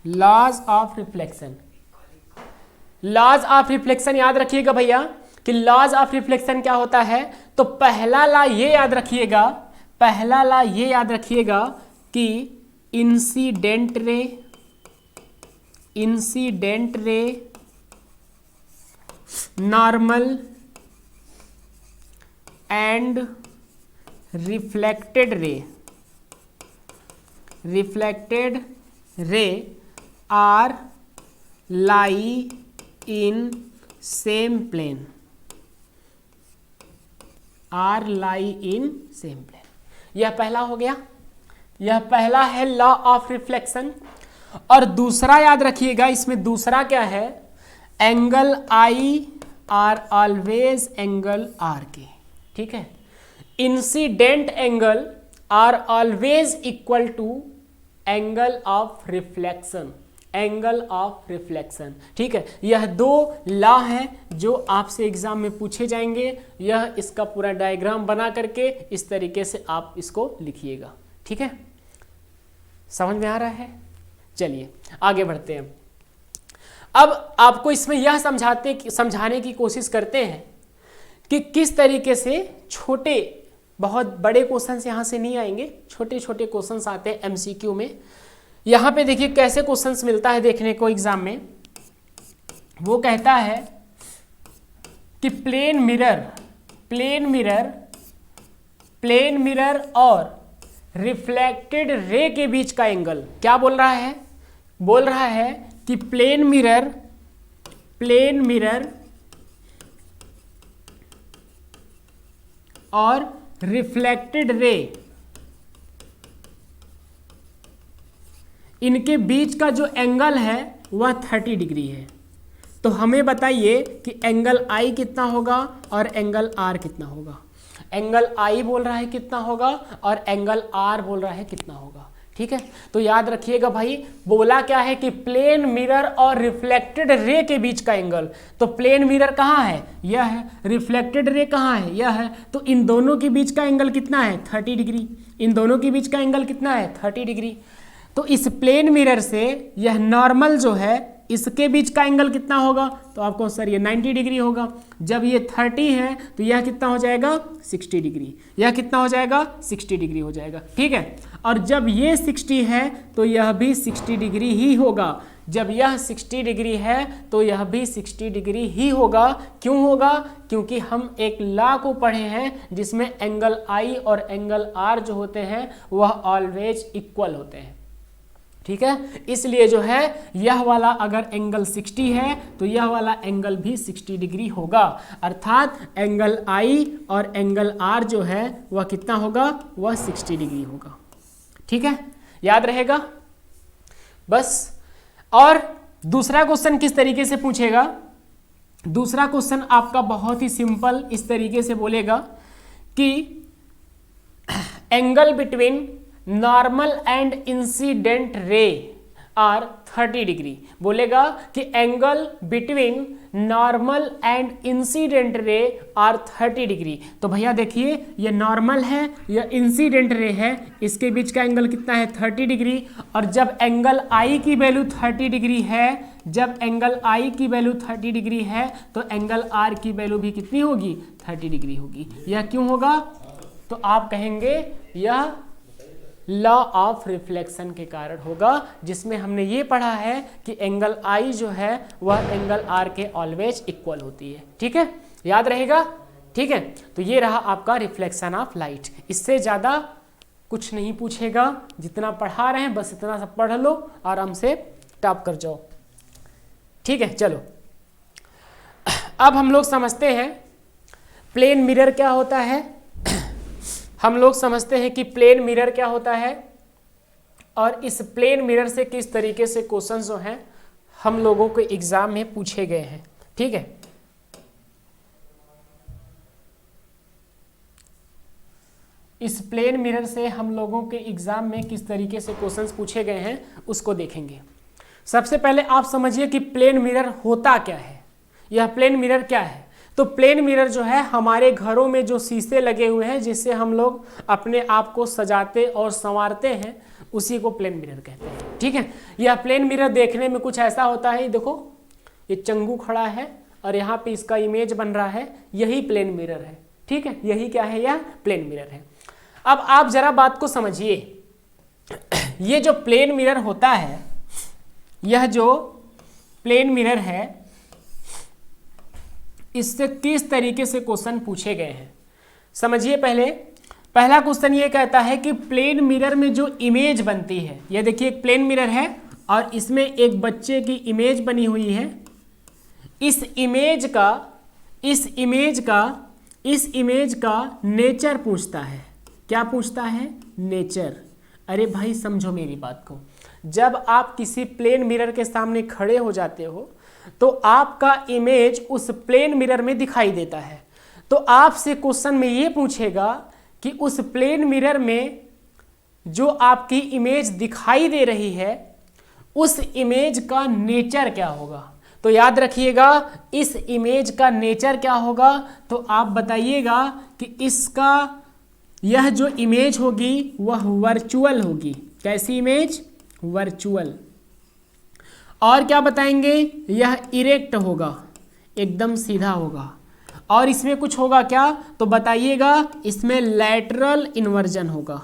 laws of reflection, laws of reflection याद रखिएगा भैया कि लॉज ऑफ रिफ्लेक्शन क्या होता है। तो पहला लॉ ये याद रखिएगा, पहला लॉ ये याद रखिएगा कि incident ray, incident ray, normal and reflected ray are lie in same plane, यह पहला हो गया, यह पहला है लॉ ऑफ रिफ्लेक्शन। और दूसरा याद रखिएगा, इसमें दूसरा क्या है, angle i are always angle r के, ठीक है। Incident angle are always equal to angle of reflection, ठीक है। यह दो लॉ हैं जो आपसे एग्जाम में पूछे जाएंगे। यह इसका पूरा डायग्राम बना करके इस तरीके से आप इसको लिखिएगा, ठीक है। समझ में आ रहा है? चलिए आगे बढ़ते हैं। अब आपको इसमें यह समझाने की कोशिश करते हैं कि किस तरीके से छोटे, बहुत बड़े क्वेश्चंस यहाँ से नहीं आएंगे, छोटे छोटे क्वेश्चंस आते हैं एमसीक्यू में। यहाँ पे देखिए कैसे क्वेश्चंस मिलता है देखने को एग्जाम में। वो कहता है कि प्लेन मिरर और रिफ्लेक्टेड रे के बीच का एंगल, क्या बोल रहा है? बोल रहा है कि प्लेन मिरर और रिफ्लेक्टेड रे, इनके बीच का जो एंगल है वह 30 डिग्री है। तो हमें बताइए कि एंगल आई कितना होगा और एंगल आर कितना होगा। एंगल आई बोल रहा है कितना होगा और एंगल आर बोल रहा है कितना होगा, ठीक है। तो याद रखिएगा भाई, बोला क्या है कि प्लेन मिरर और रिफ्लेक्टेड रे के बीच का एंगल। तो प्लेन मिरर कहाँ है? यह है। रिफ्लेक्टेड रे कहाँ है? यह है। तो इन दोनों के बीच का एंगल कितना है? 30 डिग्री। इन दोनों के बीच का एंगल कितना है? 30 डिग्री। तो इस प्लेन मिरर से यह नॉर्मल जो है, इसके बीच का एंगल कितना होगा? तो आपको सर ये 90 डिग्री होगा। जब ये 30 है तो यह कितना हो जाएगा? 60 डिग्री। यह कितना हो जाएगा? 60 डिग्री हो जाएगा, ठीक है। और जब ये 60 है तो यह भी 60 डिग्री ही होगा। जब यह 60 डिग्री है तो यह भी 60 डिग्री ही होगा। क्यों होगा? क्योंकि हम एक लॉ को पढ़े हैं जिसमें एंगल आई और एंगल आर जो होते हैं वह ऑलवेज इक्वल होते हैं, ठीक है। इसलिए जो है यह वाला अगर एंगल 60 है तो यह वाला एंगल भी 60 डिग्री होगा। अर्थात एंगल आई और एंगल आर जो है वह कितना होगा? वह 60 डिग्री होगा, ठीक है। याद रहेगा बस। और दूसरा क्वेश्चन किस तरीके से पूछेगा? दूसरा क्वेश्चन आपका बहुत ही सिंपल इस तरीके से बोलेगा कि angle between normal and incident ray are 30 degree. बोलेगा कि angle between normal and incident ray are 30 degree. तो भैया देखिए, ये नॉर्मल है, ये इंसिडेंट रे है, इसके बीच का एंगल कितना है? 30 डिग्री। और जब एंगल आई की वैल्यू 30 डिग्री है, जब एंगल आई की वैल्यू 30 डिग्री है तो एंगल आर की वैल्यू भी कितनी होगी? 30 डिग्री होगी। यह क्यों होगा? तो आप कहेंगे यह लॉ ऑफ रिफ्लेक्शन के कारण होगा, जिसमें हमने ये पढ़ा है कि एंगल आई जो है वह एंगल आर के ऑलवेज इक्वल होती है, ठीक है। याद रहेगा, ठीक है। तो ये रहा आपका रिफ्लेक्शन ऑफ लाइट। इससे ज़्यादा कुछ नहीं पूछेगा, जितना पढ़ा रहे हैं बस इतना सब पढ़ लो, आराम से टॉप कर जाओ, ठीक है। चलो अब हम लोग समझते हैं प्लेन मिरर क्या होता है। हम लोग समझते हैं कि प्लेन मिरर क्या होता है और इस प्लेन मिरर से किस तरीके से क्वेश्चंस जो हैं हम लोगों के एग्जाम में पूछे गए हैं, ठीक है। इस प्लेन मिरर से हम लोगों के एग्जाम में किस तरीके से क्वेश्चंस पूछे गए हैं उसको देखेंगे। सबसे पहले आप समझिए कि प्लेन मिरर होता क्या है। यह प्लेन मिरर क्या है? तो प्लेन मिरर जो है हमारे घरों में जो शीशे लगे हुए हैं जिससे हम लोग अपने आप को सजाते और संवारते हैं, उसी को प्लेन मिरर कहते हैं, ठीक है। यह प्लेन मिरर देखने में कुछ ऐसा होता है, देखो ये चंगू खड़ा है और यहाँ पे इसका इमेज बन रहा है, यही प्लेन मिरर है, ठीक है। यही क्या है? यह प्लेन मिरर है। अब आप जरा बात को समझिए, ये जो प्लेन मिरर होता है, यह जो प्लेन मिरर है, इससे किस तरीके से क्वेश्चन पूछे गए हैं समझिए। पहला क्वेश्चन ये कहता है कि प्लेन मिरर में जो इमेज बनती है, ये देखिए एक प्लेन मिरर है और इसमें एक बच्चे की इमेज बनी हुई है। इस इमेज का नेचर पूछता है। क्या पूछता है? नेचर। अरे भाई समझो मेरी बात को, जब आप किसी प्लेन मिरर के सामने खड़े हो जाते हो तो आपका इमेज उस प्लेन मिरर में दिखाई देता है। तो आपसे क्वेश्चन में ये पूछेगा कि उस प्लेन मिरर में जो आपकी इमेज दिखाई दे रही है उस इमेज का नेचर क्या होगा। तो याद रखिएगा, इस इमेज का नेचर क्या होगा, तो आप बताइएगा कि इसका यह जो इमेज होगी वह वर्चुअल होगी। कैसी इमेज? वर्चुअल। और क्या बताएंगे? यह इरेक्ट होगा, एकदम सीधा होगा। और इसमें कुछ होगा क्या, तो बताइएगा, इसमें लैटरल इन्वर्जन होगा।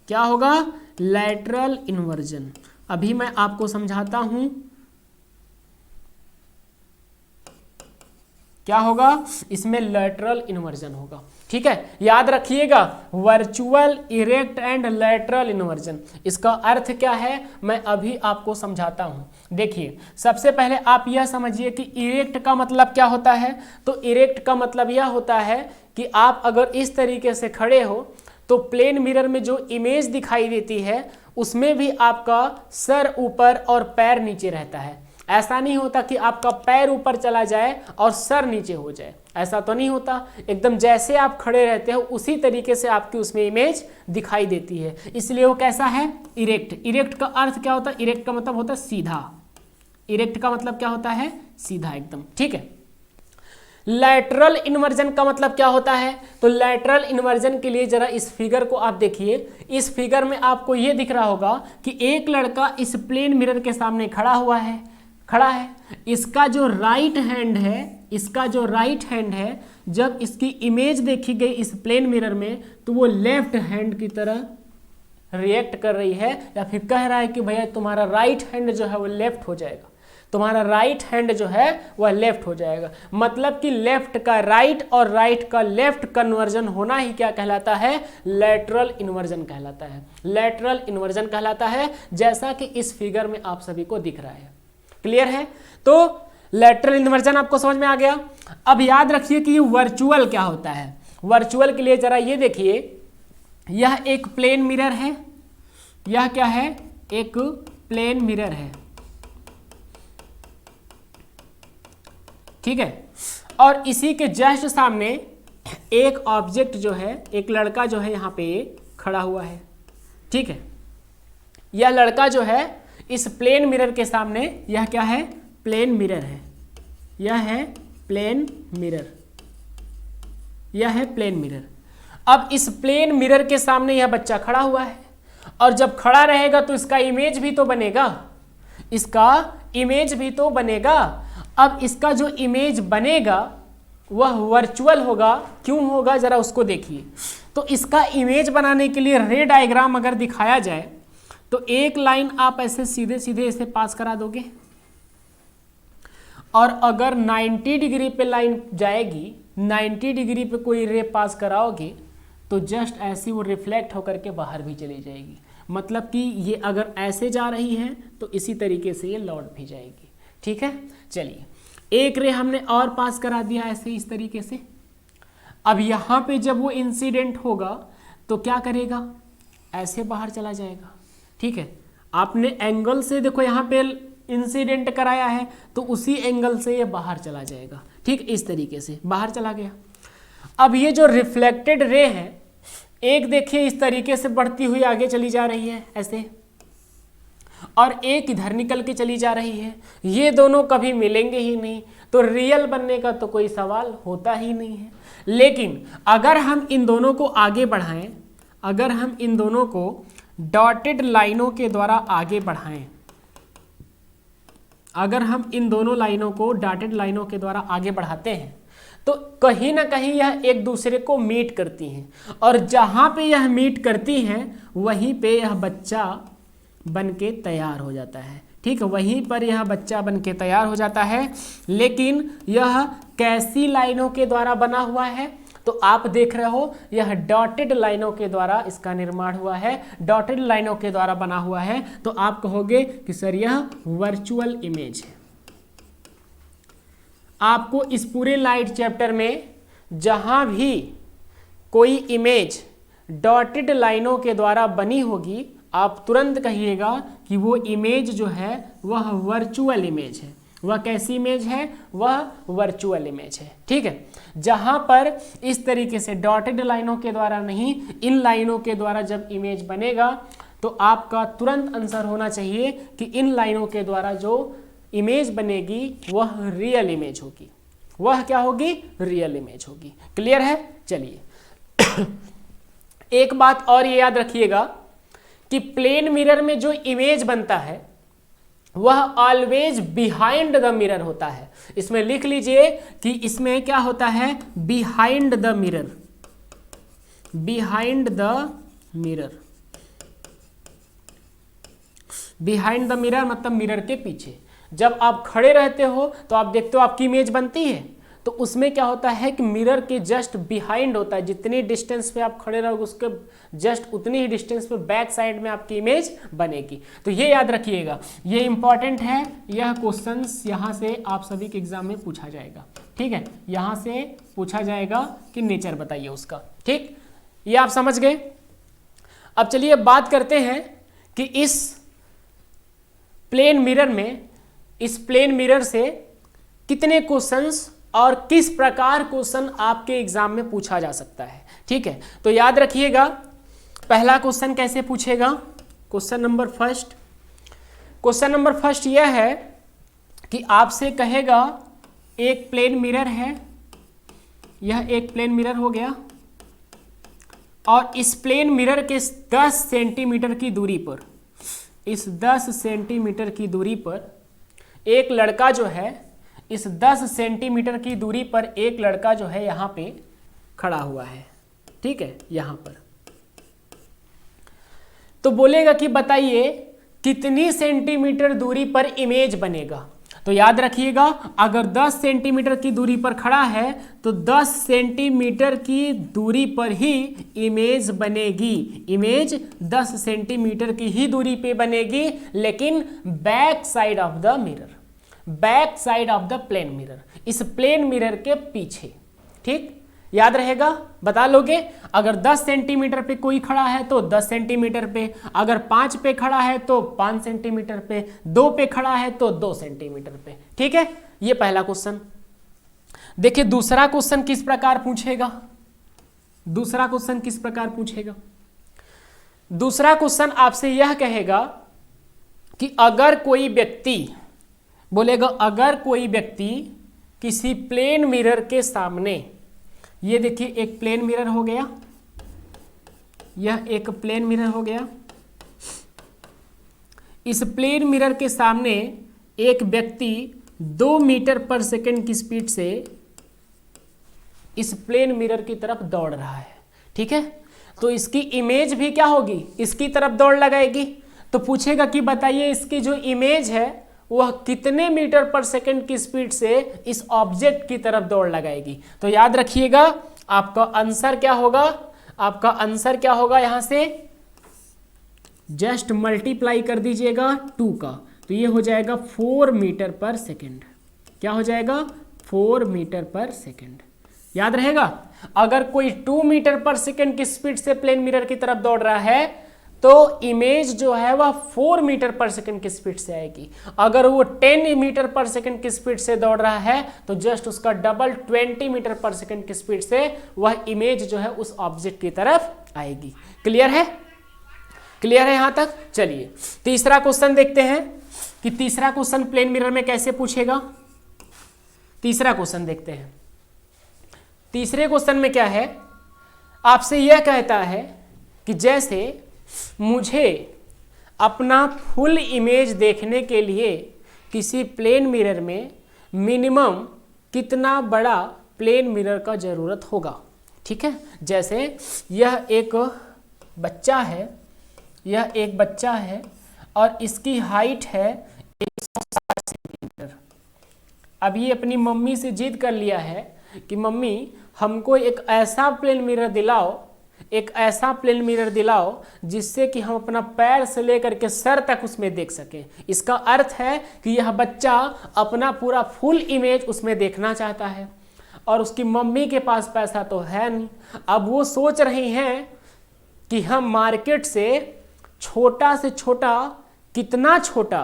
क्या होगा? Lateral inversion. अभी मैं आपको समझाता हूं क्या होगा। इसमें लैटरल इन्वर्जन होगा, ठीक है। याद रखिएगा, virtual, erect and lateral inversion, इसका अर्थ क्या है मैं अभी आपको समझाता हूं। देखिए, सबसे पहले आप यह समझिए कि इरेक्ट का मतलब क्या होता है। तो इरेक्ट का मतलब यह होता है कि आप अगर इस तरीके से खड़े हो तो प्लेन मिरर में जो इमेज दिखाई देती है उसमें भी आपका सर ऊपर और पैर नीचे रहता है। ऐसा नहीं होता कि आपका पैर ऊपर चला जाए और सर नीचे हो जाए, ऐसा तो नहीं होता। एकदम जैसे आप खड़े रहते हो उसी तरीके से आपकी उसमें इमेज दिखाई देती है, इसलिए वो कैसा है? इरेक्ट। इरेक्ट का अर्थ क्या होता है? इरेक्ट का मतलब होता है सीधा। इरेक्ट का मतलब क्या होता है? सीधा एकदम, ठीक है। लैटरल इन्वर्जन का मतलब क्या होता है? तो लैटरल इन्वर्जन के लिए जरा इस फिगर को आप देखिए। इस फिगर में आपको ये दिख रहा होगा कि एक लड़का इस प्लेन मिरर के सामने खड़ा है। इसका जो राइट हैंड है जब इसकी इमेज देखी गई इस प्लेन मिरर में तो वो लेफ्ट हैंड की तरह रिएक्ट कर रही है, या फिर कह रहा है कि भैया तुम्हारा राइट हैंड जो है वो लेफ्ट हो जाएगा, तुम्हारा राइट हैंड जो है वह लेफ्ट हो जाएगा। मतलब कि लेफ्ट का राइट और राइट का लेफ्ट कन्वर्जन होना ही क्या कहलाता है? लैटरल इन्वर्जन कहलाता है। लैटरल इन्वर्जन कहलाता है, जैसा कि इस फिगर में आप सभी को दिख रहा है। क्लियर है? तो लैटरल इन्वर्जन आपको समझ में आ गया। अब याद रखिए कि ये वर्चुअल क्या होता है। वर्चुअल के लिए जरा ये देखिए, यह एक प्लेन मिरर है। यह क्या है? एक प्लेन मिरर है, ठीक है। और इसी के जस्ट सामने एक ऑब्जेक्ट जो है, एक लड़का जो है यहाँ पे खड़ा हुआ है, ठीक है। यह लड़का जो है इस प्लेन मिरर के सामने, यह क्या है? प्लेन मिरर है। यह है प्लेन मिरर, यह है प्लेन मिरर। अब इस प्लेन मिरर के सामने यह बच्चा खड़ा हुआ है, और जब खड़ा रहेगा तो इसका इमेज भी तो बनेगा, अब इसका जो इमेज बनेगा वह वर्चुअल होगा। क्यों होगा जरा उसको देखिए। तो इसका इमेज बनाने के लिए रे डायग्राम अगर दिखाया जाए तो एक लाइन आप ऐसे सीधे सीधे इसे पास करा दोगे, और अगर 90 डिग्री पे लाइन जाएगी, 90 डिग्री पे कोई रे पास कराओगे तो जस्ट ऐसी वो रिफ्लेक्ट होकर के बाहर भी चली जाएगी। मतलब कि ये अगर ऐसे जा रही है तो इसी तरीके से ये लौट भी जाएगी, ठीक है। चलिए, एक रे हमने और पास करा दिया ऐसे इस तरीके से। अब यहाँ पे जब वो इंसिडेंट होगा तो क्या करेगा? ऐसे बाहर चला जाएगा, ठीक है। आपने एंगल से देखो यहाँ पे इंसिडेंट कराया है तो उसी एंगल से ये बाहर चला जाएगा, ठीक, इस तरीके से बाहर चला गया। अब ये जो रिफ्लेक्टेड रे है, एक देखिए इस तरीके से बढ़ती हुई आगे चली जा रही है ऐसे, और एक इधर निकल के चली जा रही है। ये दोनों कभी मिलेंगे ही नहीं, तो रियल बनने का तो कोई सवाल होता ही नहीं है। लेकिन अगर हम इन दोनों को आगे बढ़ाएं, अगर हम इन दोनों को डॉटेड लाइनों के द्वारा आगे बढ़ाएं, अगर हम इन दोनों लाइनों को डॉटेड लाइनों के द्वारा आगे बढ़ाते हैं तो कहीं ना कहीं यह एक दूसरे को मीट करती हैं, और जहां पे यह मीट करती हैं वहीं पे यह बच्चा बन के तैयार हो जाता है। ठीक है, वहीं पर यह बच्चा बन के तैयार हो जाता है। लेकिन यह कैसी लाइनों के द्वारा बना हुआ है? तो आप देख रहे हो यह डॉटेड लाइनों के द्वारा इसका निर्माण हुआ है, डॉटेड लाइनों के द्वारा बना हुआ है। तो आप कहोगे कि सर यह वर्चुअल इमेज है। आपको इस पूरे लाइट चैप्टर में जहां भी कोई इमेज डॉटेड लाइनों के द्वारा बनी होगी, आप तुरंत कहिएगा कि वो इमेज जो है वह वर्चुअल इमेज है। वह कैसी इमेज है? वह वर्चुअल इमेज है। ठीक है, जहां पर इस तरीके से डॉटेड लाइनों के द्वारा नहीं, इन लाइनों के द्वारा जब इमेज बनेगा तो आपका तुरंत आंसर होना चाहिए कि इन लाइनों के द्वारा जो इमेज बनेगी वह रियल इमेज होगी। वह क्या होगी? रियल इमेज होगी। क्लियर है? चलिए एक बात और ये याद रखिएगा कि प्लेन मिरर में जो इमेज बनता है वह ऑलवेज बिहाइंड द मिरर होता है। इसमें लिख लीजिए कि इसमें क्या होता है? Behind the mirror. Behind the mirror, behind the mirror मतलब मिरर के पीछे। जब आप खड़े रहते हो तो आप देखते हो आपकी इमेज बनती है, तो उसमें क्या होता है कि मिरर के जस्ट बिहाइंड होता है। जितनी डिस्टेंस पे आप खड़े रहोगे उसके जस्ट उतनी ही डिस्टेंस पे बैक साइड में आपकी इमेज बनेगी। तो ये याद रखिएगा, ये इंपॉर्टेंट है। यह क्वेश्चंस यहाँ से आप सभी के एग्जाम में पूछा जाएगा। ठीक है, यहाँ से पूछा जाएगा कि नेचर बताइए उसका। ठीक, ये आप समझ गए। अब चलिए बात करते हैं कि इस प्लेन मिरर में, इस प्लेन मिरर से कितने क्वेश्चंस और किस प्रकार क्वेश्चन आपके एग्जाम में पूछा जा सकता है। ठीक है, तो याद रखिएगा पहला क्वेश्चन कैसे पूछेगा। Question number first, question number first यह है कि आपसे कहेगा एक प्लेन मिरर है, यह एक प्लेन मिरर हो गया, और इस प्लेन मिरर के 10 सेंटीमीटर की दूरी पर, इस 10 सेंटीमीटर की दूरी पर एक लड़का जो है, इस 10 सेंटीमीटर की दूरी पर एक लड़का जो है यहाँ पे खड़ा हुआ है। ठीक है, यहाँ पर तो बोलेगा कि बताइए कितनी सेंटीमीटर दूरी पर इमेज बनेगा। तो याद रखिएगा अगर 10 सेंटीमीटर की दूरी पर खड़ा है तो 10 सेंटीमीटर की दूरी पर ही इमेज बनेगी। इमेज 10 सेंटीमीटर की ही दूरी पे बनेगी, लेकिन back side of the mirror, back side of the plane mirror, इस प्लेन मिरर के पीछे। ठीक, याद रहेगा, बता लोगे। अगर 10 सेंटीमीटर पे कोई खड़ा है तो 10 सेंटीमीटर पे, अगर 5 पे खड़ा है तो 5 सेंटीमीटर पे, 2 पे खड़ा है तो 2 सेंटीमीटर पे। ठीक है, ये पहला क्वेश्चन। देखिए दूसरा क्वेश्चन किस प्रकार पूछेगा। दूसरा क्वेश्चन किस प्रकार पूछेगा? दूसरा क्वेश्चन आपसे यह कहेगा कि अगर कोई व्यक्ति, बोलेगा अगर कोई व्यक्ति किसी प्लेन मिरर के सामने, ये देखिए एक प्लेन मिरर हो गया, यह एक प्लेन मिरर हो गया, इस प्लेन मिरर के सामने एक व्यक्ति 2 मीटर पर सेकंड की स्पीड से इस प्लेन मिरर की तरफ दौड़ रहा है। ठीक है, तो इसकी इमेज भी क्या होगी? इसकी तरफ दौड़ लगाएगी। तो पूछेगा कि बताइए इसकी जो इमेज है वह कितने मीटर पर सेकंड की स्पीड से इस ऑब्जेक्ट की तरफ दौड़ लगाएगी। तो याद रखिएगा आपका आंसर क्या होगा? आपका आंसर क्या होगा? यहां से जस्ट मल्टीप्लाई कर दीजिएगा 2 का, तो ये हो जाएगा 4 मीटर पर सेकंड। क्या हो जाएगा? 4 मीटर पर सेकंड। याद रहेगा, अगर कोई 2 मीटर पर सेकंड की स्पीड से प्लेन मिरर की तरफ दौड़ रहा है तो इमेज जो है वह 4 मीटर पर सेकंड की स्पीड से आएगी। अगर वो 10 मीटर पर सेकंड की स्पीड से दौड़ रहा है तो जस्ट उसका डबल 20 मीटर पर सेकंड की स्पीड से वह इमेज जो है उस ऑब्जेक्ट की तरफ आएगी। क्लियर है? क्लियर है यहां तक? चलिए तीसरा क्वेश्चन देखते हैं कि तीसरा क्वेश्चन प्लेन मिरर में कैसे पूछेगा। तीसरा क्वेश्चन देखते हैं। तीसरे क्वेश्चन में क्या है? आपसे यह कहता है कि जैसे मुझे अपना फुल इमेज देखने के लिए किसी प्लेन मिरर में मिनिमम कितना बड़ा प्लेन मिरर का ज़रूरत होगा। ठीक है, जैसे यह एक बच्चा है, यह एक बच्चा है और इसकी हाइट है 160 सेंटीमीटर। अब ये अपनी मम्मी से जिद कर लिया है कि मम्मी हमको एक ऐसा प्लेन मिरर दिलाओ, एक ऐसा प्लेन मिरर दिलाओ जिससे कि हम अपना पैर से लेकर के सर तक उसमें देख सकें। इसका अर्थ है कि यह बच्चा अपना पूरा फुल इमेज उसमें देखना चाहता है और उसकी मम्मी के पास पैसा तो है नहीं। अब वो सोच रही हैं कि हम मार्केट से छोटा कितना छोटा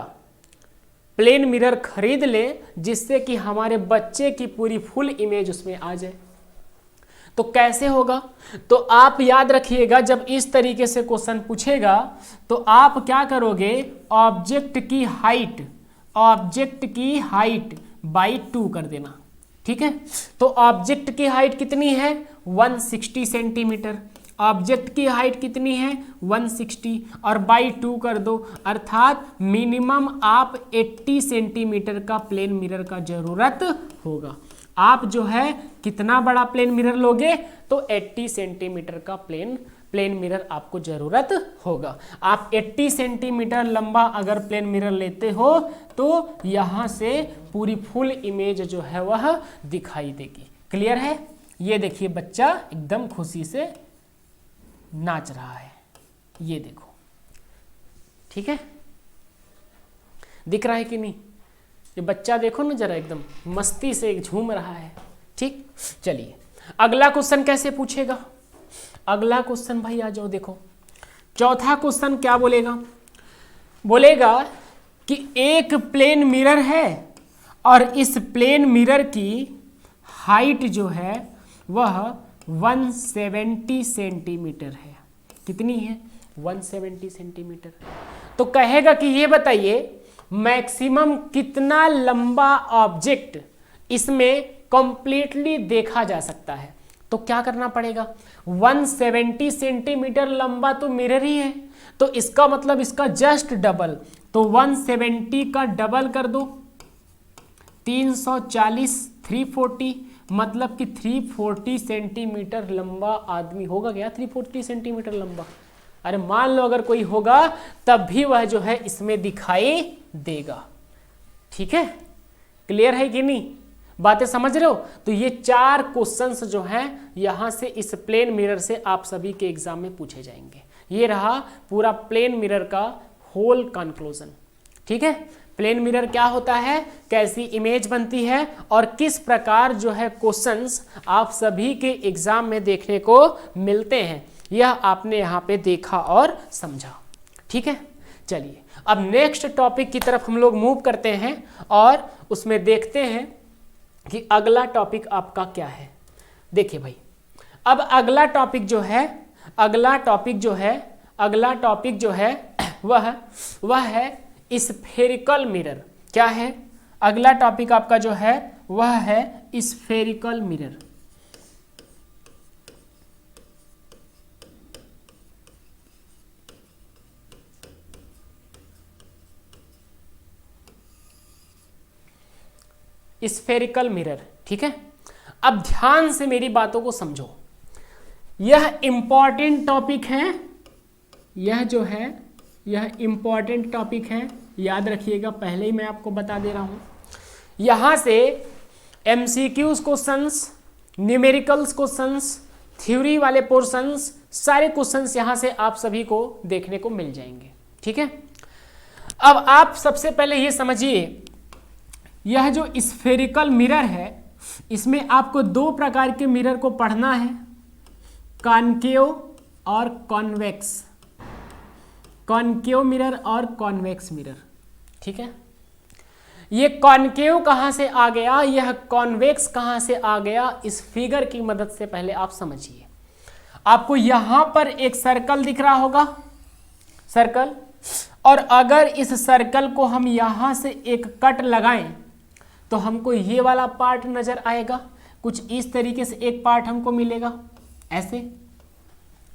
प्लेन मिरर खरीद लें जिससे कि हमारे बच्चे की पूरी फुल इमेज उसमें आ जाए। तो कैसे होगा? तो आप याद रखिएगा, जब इस तरीके से क्वेश्चन पूछेगा तो आप क्या करोगे, ऑब्जेक्ट की हाइट बाई 2 कर देना। ठीक है, तो ऑब्जेक्ट की हाइट कितनी है 160 सेंटीमीटर। ऑब्जेक्ट की हाइट कितनी है 160 और बाई 2 कर दो, अर्थात मिनिमम आप 80 सेंटीमीटर का प्लेन मिरर का जरूरत होगा। आप जो है कितना बड़ा प्लेन मिरर लोगे तो 80 सेंटीमीटर का प्लेन मिरर आपको जरूरत होगा। आप 80 सेंटीमीटर लंबा अगर प्लेन मिरर लेते हो तो यहाँ से पूरी फुल इमेज जो है वह दिखाई देगी। क्लियर है? ये देखिए बच्चा एकदम खुशी से नाच रहा है, ये देखो। ठीक है, दिख रहा है कि नहीं? ये बच्चा देखो ना जरा, एकदम मस्ती से झूम रहा है। ठीक, चलिए अगला क्वेश्चन कैसे पूछेगा। अगला क्वेश्चन भाई आ जाओ, देखो चौथा क्वेश्चन क्या बोलेगा। बोलेगा कि एक प्लेन मिरर है और इस प्लेन मिरर की हाइट जो है वह 170 सेंटीमीटर है। कितनी है 170 सेंटीमीटर। तो कहेगा कि ये बताइए मैक्सिमम कितना लंबा ऑब्जेक्ट इसमें कंप्लीटली देखा जा सकता है। तो क्या करना पड़ेगा, 170 सेंटीमीटर लंबा तो मिरर ही है, तो इसका मतलब इसका जस्ट डबल, तो 170 का डबल कर दो 340 340, मतलब कि 340 सेंटीमीटर लंबा आदमी होगा क्या 340 सेंटीमीटर लंबा। अरे मान लो अगर कोई होगा तब भी वह जो है इसमें दिखाई देगा। ठीक है, क्लियर है कि नहीं, बातें समझ रहे हो। तो ये 4 क्वेश्चंस जो हैं यहां से इस प्लेन मिरर से आप सभी के एग्जाम में पूछे जाएंगे। ये रहा पूरा प्लेन मिरर का होल कंक्लूजन। ठीक है, प्लेन मिरर क्या होता है, कैसी इमेज बनती है और किस प्रकार जो है क्वेश्चंस आप सभी के एग्जाम में देखने को मिलते हैं, यह आपने यहाँ पे देखा और समझा। ठीक है, चलिए अब नेक्स्ट टॉपिक की तरफ हम लोग मूव करते हैं और उसमें देखते हैं कि अगला टॉपिक आपका क्या है। देखिए भाई, अब अगला टॉपिक जो है वह है स्फेरिकल मिरर। क्या है अगला टॉपिक आपका जो है वह है स्फेरिकल मिरर। Spherical mirror. ठीक है, अब ध्यान से मेरी बातों को समझो, यह इंपॉर्टेंट टॉपिक है, यह जो है यह इंपॉर्टेंट टॉपिक है, याद रखिएगा, पहले ही मैं आपको बता दे रहा हूं। यहां से MCQs questions, numericals questions, theory वाले पोर्शंस, सारे क्वेश्चंस यहां से आप सभी को देखने को मिल जाएंगे। ठीक है, अब आप सबसे पहले ये समझिए, यह जो स्फेरिकल मिरर है इसमें आपको 2 प्रकार के मिरर को पढ़ना है, कॉनकेव और कॉन्वेक्स, कॉनकेव मिरर और कॉन्वेक्स मिरर। ठीक है, ये कॉनकेव कहां से आ गया, यह कॉन्वेक्स कहां से आ गया, इस फिगर की मदद से पहले आप समझिए। आपको यहां पर एक सर्कल दिख रहा होगा, सर्कल, और अगर इस सर्कल को हम यहां से एक कट लगाएं तो हमको ये वाला पार्ट नजर आएगा, कुछ इस तरीके से एक पार्ट हमको मिलेगा ऐसे।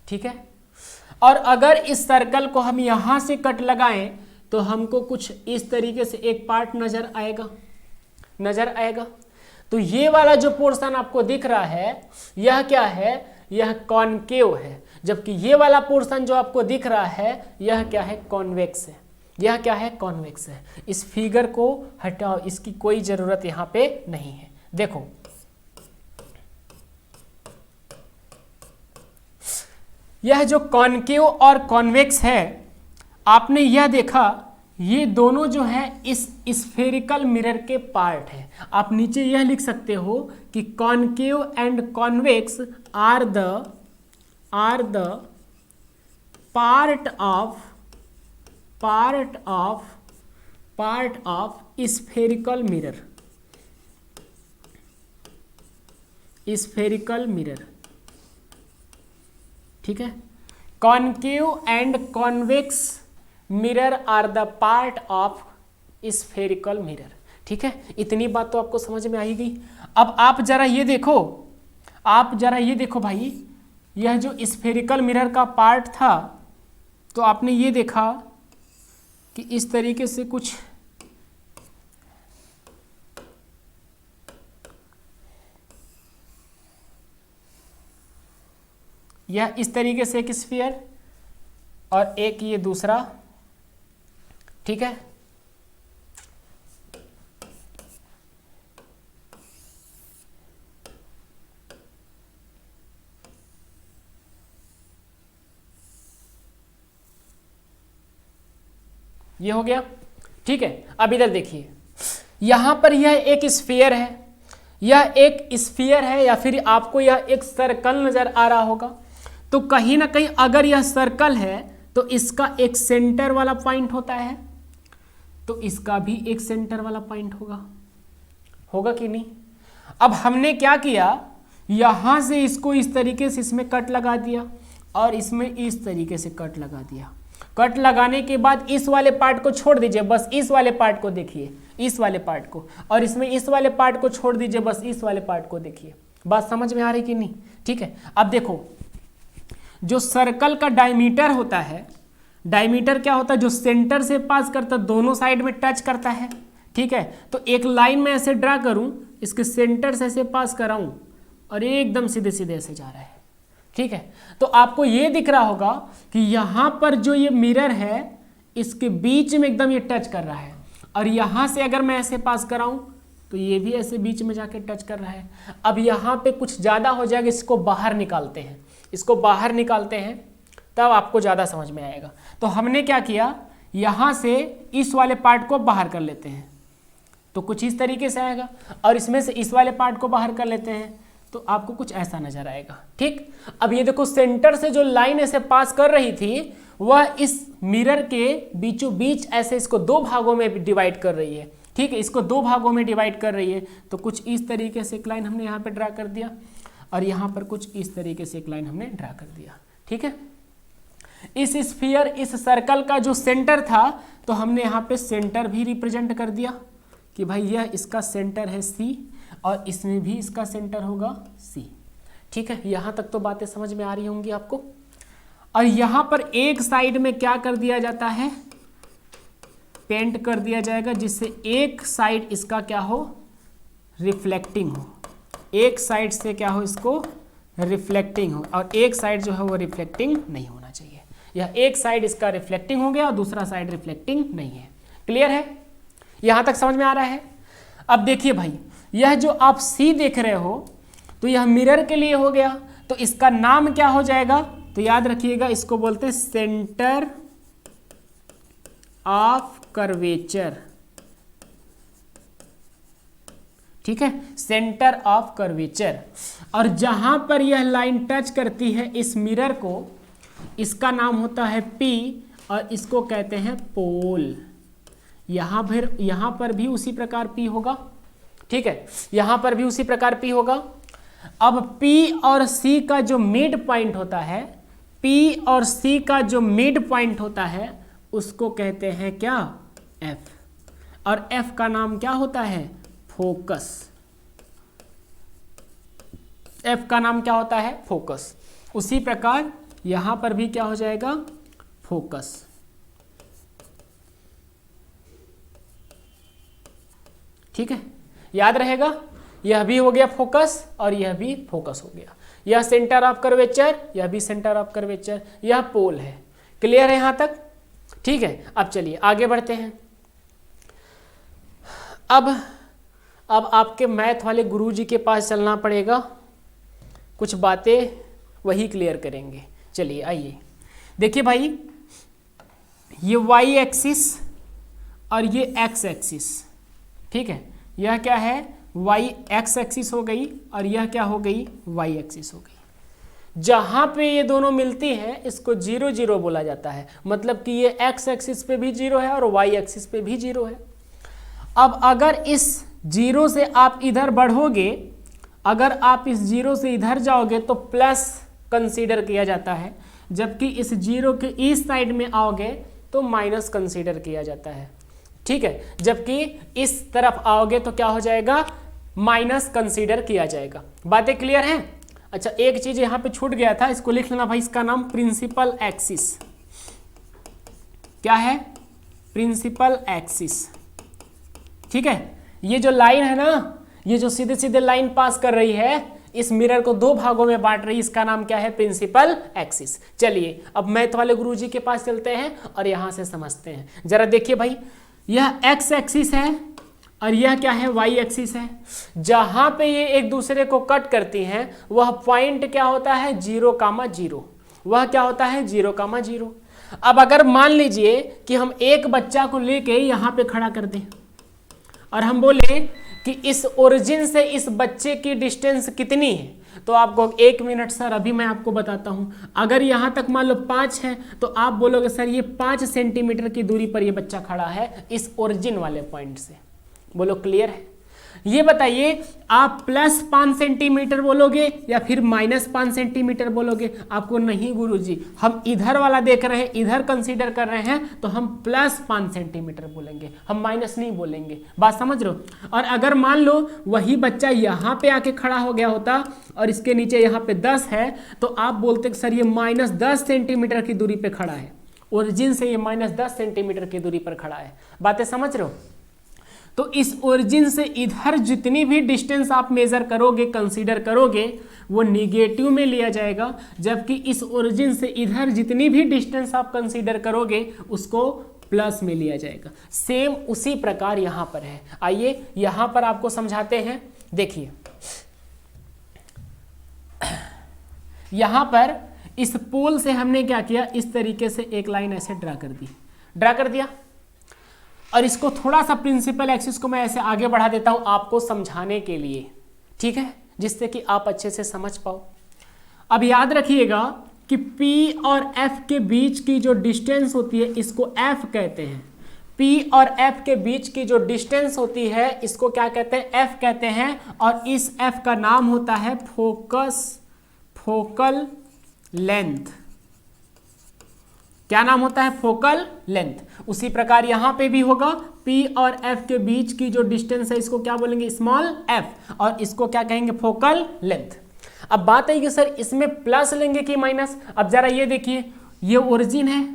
ठीक है, और अगर इस सर्कल को हम यहां से कट लगाएं तो हमको कुछ इस तरीके से एक पार्ट नजर आएगा। तो ये वाला जो पोर्शन आपको दिख रहा है यह क्या है, यह कॉनकेव है, जबकि ये वाला पोर्शन जो आपको दिख रहा है यह क्या है, कॉन्वेक्स है। यह क्या है, कॉन्वेक्स है। इस फिगर को हटाओ, इसकी कोई जरूरत यहां पे नहीं है। देखो यह जो कॉनकेव और कॉन्वेक्स है, आपने यह देखा, ये दोनों जो है इस स्फेरिकल मिरर के पार्ट है। आप नीचे यह लिख सकते हो कि concave and convex are the part of spherical mirror, ठीक है। Concave and convex mirror are the part of spherical mirror, ठीक है। इतनी बात तो आपको समझ में आई गई। अब आप जरा ये देखो भाई, यह जो स्फेरिकल मिरर का पार्ट था, तो आपने ये देखा कि इस तरीके से कुछ यह इस तरीके से एक स्फीयर और एक ये दूसरा, ठीक है। ये हो गया, ठीक है। अब इधर देखिए, यहां पर यह एक स्फीयर है, या फिर आपको यह एक सर्कल नजर आ रहा होगा। तो कहीं ना कहीं अगर यह सर्कल है तो इसका एक सेंटर वाला पॉइंट होता है, तो इसका भी एक सेंटर वाला पॉइंट होगा कि नहीं। अब हमने क्या किया, यहां से इसको इस तरीके से इसमें कट लगा दिया और इसमें इस तरीके से कट लगा दिया। कट लगाने के बाद इस वाले पार्ट को छोड़ दीजिए, बस इस वाले पार्ट को देखिए, इस वाले पार्ट को, और इसमें इस वाले पार्ट को छोड़ दीजिए, बस इस वाले पार्ट को देखिए। बात समझ में आ रही कि नहीं, ठीक है। अब देखो, जो सर्कल का डायमीटर होता है, डायमीटर क्या होता है, जो सेंटर से पास करता है, दोनों साइड में टच करता है, ठीक है। तो एक लाइन में ऐसे ड्रा करूं, इसके सेंटर से ऐसे पास कराऊं और एकदम सीधे सीधे ऐसे जा रहा है, ठीक है। तो आपको ये दिख रहा होगा कि यहां पर जो ये मिरर है, इसके बीच में एकदम ये टच कर रहा है, और यहां से अगर मैं ऐसे पास कराऊं तो ये भी ऐसे बीच में जाके टच कर रहा है। अब यहां पे कुछ ज्यादा हो जाएगा, इसको बाहर निकालते हैं, तब आपको ज्यादा समझ में आएगा। तो हमने क्या किया, यहां से इस वाले पार्ट को बाहर कर लेते हैं, तो कुछ इस तरीके से आएगा, और इसमें से इस वाले पार्ट को बाहर कर लेते हैं, तो आपको कुछ ऐसा नजर आएगा, ठीक। अब ये देखो, सेंटर से जो लाइन ऐसे पास कर रही थी, वह इस मिरर के बीचों बीच ऐसे इसको दो भागों में डिवाइड कर रही है, ठीक है। इसको दो भागों में डिवाइड कर रही है, तो कुछ इस तरीके से एक लाइन हमने यहाँ पे ड्रा कर दिया, और यहाँ पर कुछ इस तरीके से एक लाइन हमने ड्रा कर दिया, ठीक है। इस स्फीयर, इस सर्कल का जो सेंटर था, तो हमने यहाँ पे सेंटर भी रिप्रेजेंट कर दिया कि भाई यह इसका सेंटर है C, और इसमें भी इसका सेंटर होगा C, ठीक है। यहां तक तो बातें समझ में आ रही होंगी आपको। और यहां पर एक साइड में क्या कर दिया जाता है, पेंट कर दिया जाएगा, जिससे एक साइड इसका क्या हो, रिफ्लेक्टिंग हो, एक साइड से क्या हो, इसको रिफ्लेक्टिंग हो, और एक साइड जो है वो रिफ्लेक्टिंग नहीं होना चाहिए। यह एक साइड इसका रिफ्लेक्टिंग हो गया और दूसरा साइड रिफ्लेक्टिंग नहीं है। क्लियर है, यहां तक समझ में आ रहा है। अब देखिए भाई, यह जो आप C देख रहे हो, तो यह मिरर के लिए हो गया, तो इसका नाम क्या हो जाएगा, तो याद रखिएगा, इसको बोलते हैं सेंटर ऑफ कर्वेचर, ठीक है, सेंटर ऑफ कर्वेचर। और जहां पर यह लाइन टच करती है इस मिरर को, इसका नाम होता है P, और इसको कहते हैं पोल। यहां पर भी उसी प्रकार P होगा, ठीक है, यहां पर भी उसी प्रकार P होगा। अब P और C का जो मिड पॉइंट होता है, P और C का जो मिड पॉइंट होता है, उसको कहते हैं क्या, F, और F का नाम क्या होता है, फोकस। F का नाम क्या होता है, फोकस। उसी प्रकार यहां पर भी क्या हो जाएगा, फोकस, ठीक है, याद रहेगा। यह भी हो गया फोकस और यह भी फोकस हो गया। यह सेंटर ऑफ कर्वेचर, यह भी सेंटर ऑफ कर्वेचर, यह पोल है। क्लियर है यहां तक, ठीक है, अब चलिए आगे बढ़ते हैं। अब आपके मैथ वाले गुरुजी के पास चलना पड़ेगा, कुछ बातें वही क्लियर करेंगे। चलिए आइए, देखिए भाई, ये वाई एक्सिस और ये एक्स एक्सिस, ठीक है, यह क्या है, वाई एक्स एक्सिस हो गई और यह क्या हो गई, वाई एक्सिस हो गई। जहाँ पे ये दोनों मिलती हैं इसको 0 0 बोला जाता है, मतलब कि ये एक्स एक्सिस पे भी 0 है और वाई एक्सिस पे भी 0 है। अब अगर इस 0 से आप इधर बढ़ोगे, अगर आप इस 0 से इधर जाओगे तो प्लस कंसीडर किया जाता है, जबकि इस 0 के इस साइड में आओगे तो माइनस कंसीडर किया जाता है, ठीक है। जबकि इस तरफ आओगे तो क्या हो जाएगा, माइनस कंसीडर किया जाएगा। बातें क्लियर हैं? अच्छा, एक चीज यहां पे छूट गया था, इसको लिख लेना भाई, इसका नाम प्रिंसिपल एक्सिस। क्या है, प्रिंसिपल एक्सिस, ठीक है। ये जो लाइन है ना, ये जो सीधे सीधे लाइन पास कर रही है, इस मिरर को 2 भागों में बांट रही है, इसका नाम क्या है, प्रिंसिपल एक्सिस। चलिए अब मैथ वाले गुरुजी के पास चलते हैं और यहां से समझते हैं। जरा देखिए भाई, यह एक्स एक्सिस है और यह क्या है, वाई एक्सिस है। जहां पे ये एक दूसरे को कट करती हैं वह पॉइंट क्या होता है, 0,0। वह क्या होता है, 0,0। अब अगर मान लीजिए कि हम एक बच्चा को लेके यहां पे खड़ा कर दें और हम बोले कि इस ओरिजिन से इस बच्चे की डिस्टेंस कितनी है, तो आपको 1 मिनट सर, अभी मैं आपको बताता हूं। अगर यहां तक मान लो 5 है तो आप बोलोगे सर ये 5 सेंटीमीटर की दूरी पर ये बच्चा खड़ा है इस ओरिजिन वाले पॉइंट से। बोलो क्लियर है? ये बताइए, आप प्लस 5 सेंटीमीटर बोलोगे या फिर माइनस 5 सेंटीमीटर बोलोगे? आपको नहीं गुरुजी, हम इधर वाला देख रहे हैं, इधर कंसीडर कर रहे हैं, तो हम प्लस 5 सेंटीमीटर बोलेंगे, हम माइनस नहीं बोलेंगे। बात समझ रहे हो? और अगर मान लो वही बच्चा यहाँ पे आके खड़ा हो गया होता और इसके नीचे यहाँ पे 10 है, तो आप बोलते सर ये माइनस 10 सेंटीमीटर की दूरी पे खड़ा है, ओरिजिन से ये माइनस 10 सेंटीमीटर की दूरी पर खड़ा है। बातें समझ रहे हो? तो इस ओरिजिन से इधर जितनी भी डिस्टेंस आप मेजर करोगे, कंसीडर करोगे, वो निगेटिव में लिया जाएगा, जबकि इस ओरिजिन से इधर जितनी भी डिस्टेंस आप कंसीडर करोगे उसको प्लस में लिया जाएगा। सेम उसी प्रकार यहां पर है। आइए यहां पर आपको समझाते हैं। देखिए यहां पर इस पोल से हमने क्या किया, इस तरीके से एक लाइन ऐसे ड्रा कर दी, ड्रा कर दिया, और इसको थोड़ा सा प्रिंसिपल एक्सिस को मैं ऐसे आगे बढ़ा देता हूं आपको समझाने के लिए, ठीक है, जिससे कि आप अच्छे से समझ पाओ। अब याद रखिएगा कि P और F के बीच की जो डिस्टेंस होती है इसको F कहते हैं। P और F के बीच की जो डिस्टेंस होती है इसको क्या कहते हैं, F कहते हैं। और इस F का नाम होता है फोकल लेंथ। क्या नाम होता है, फोकल लेंथ। उसी प्रकार यहां पे भी होगा, P और F के बीच की जो डिस्टेंस है इसको क्या बोलेंगे, स्मॉल f, और इसको क्या कहेंगे, फोकल लेंथ। अब बात है कि सर इसमें प्लस लेंगे कि माइनस। अब जरा ये देखिए, ये ओरिजिन है,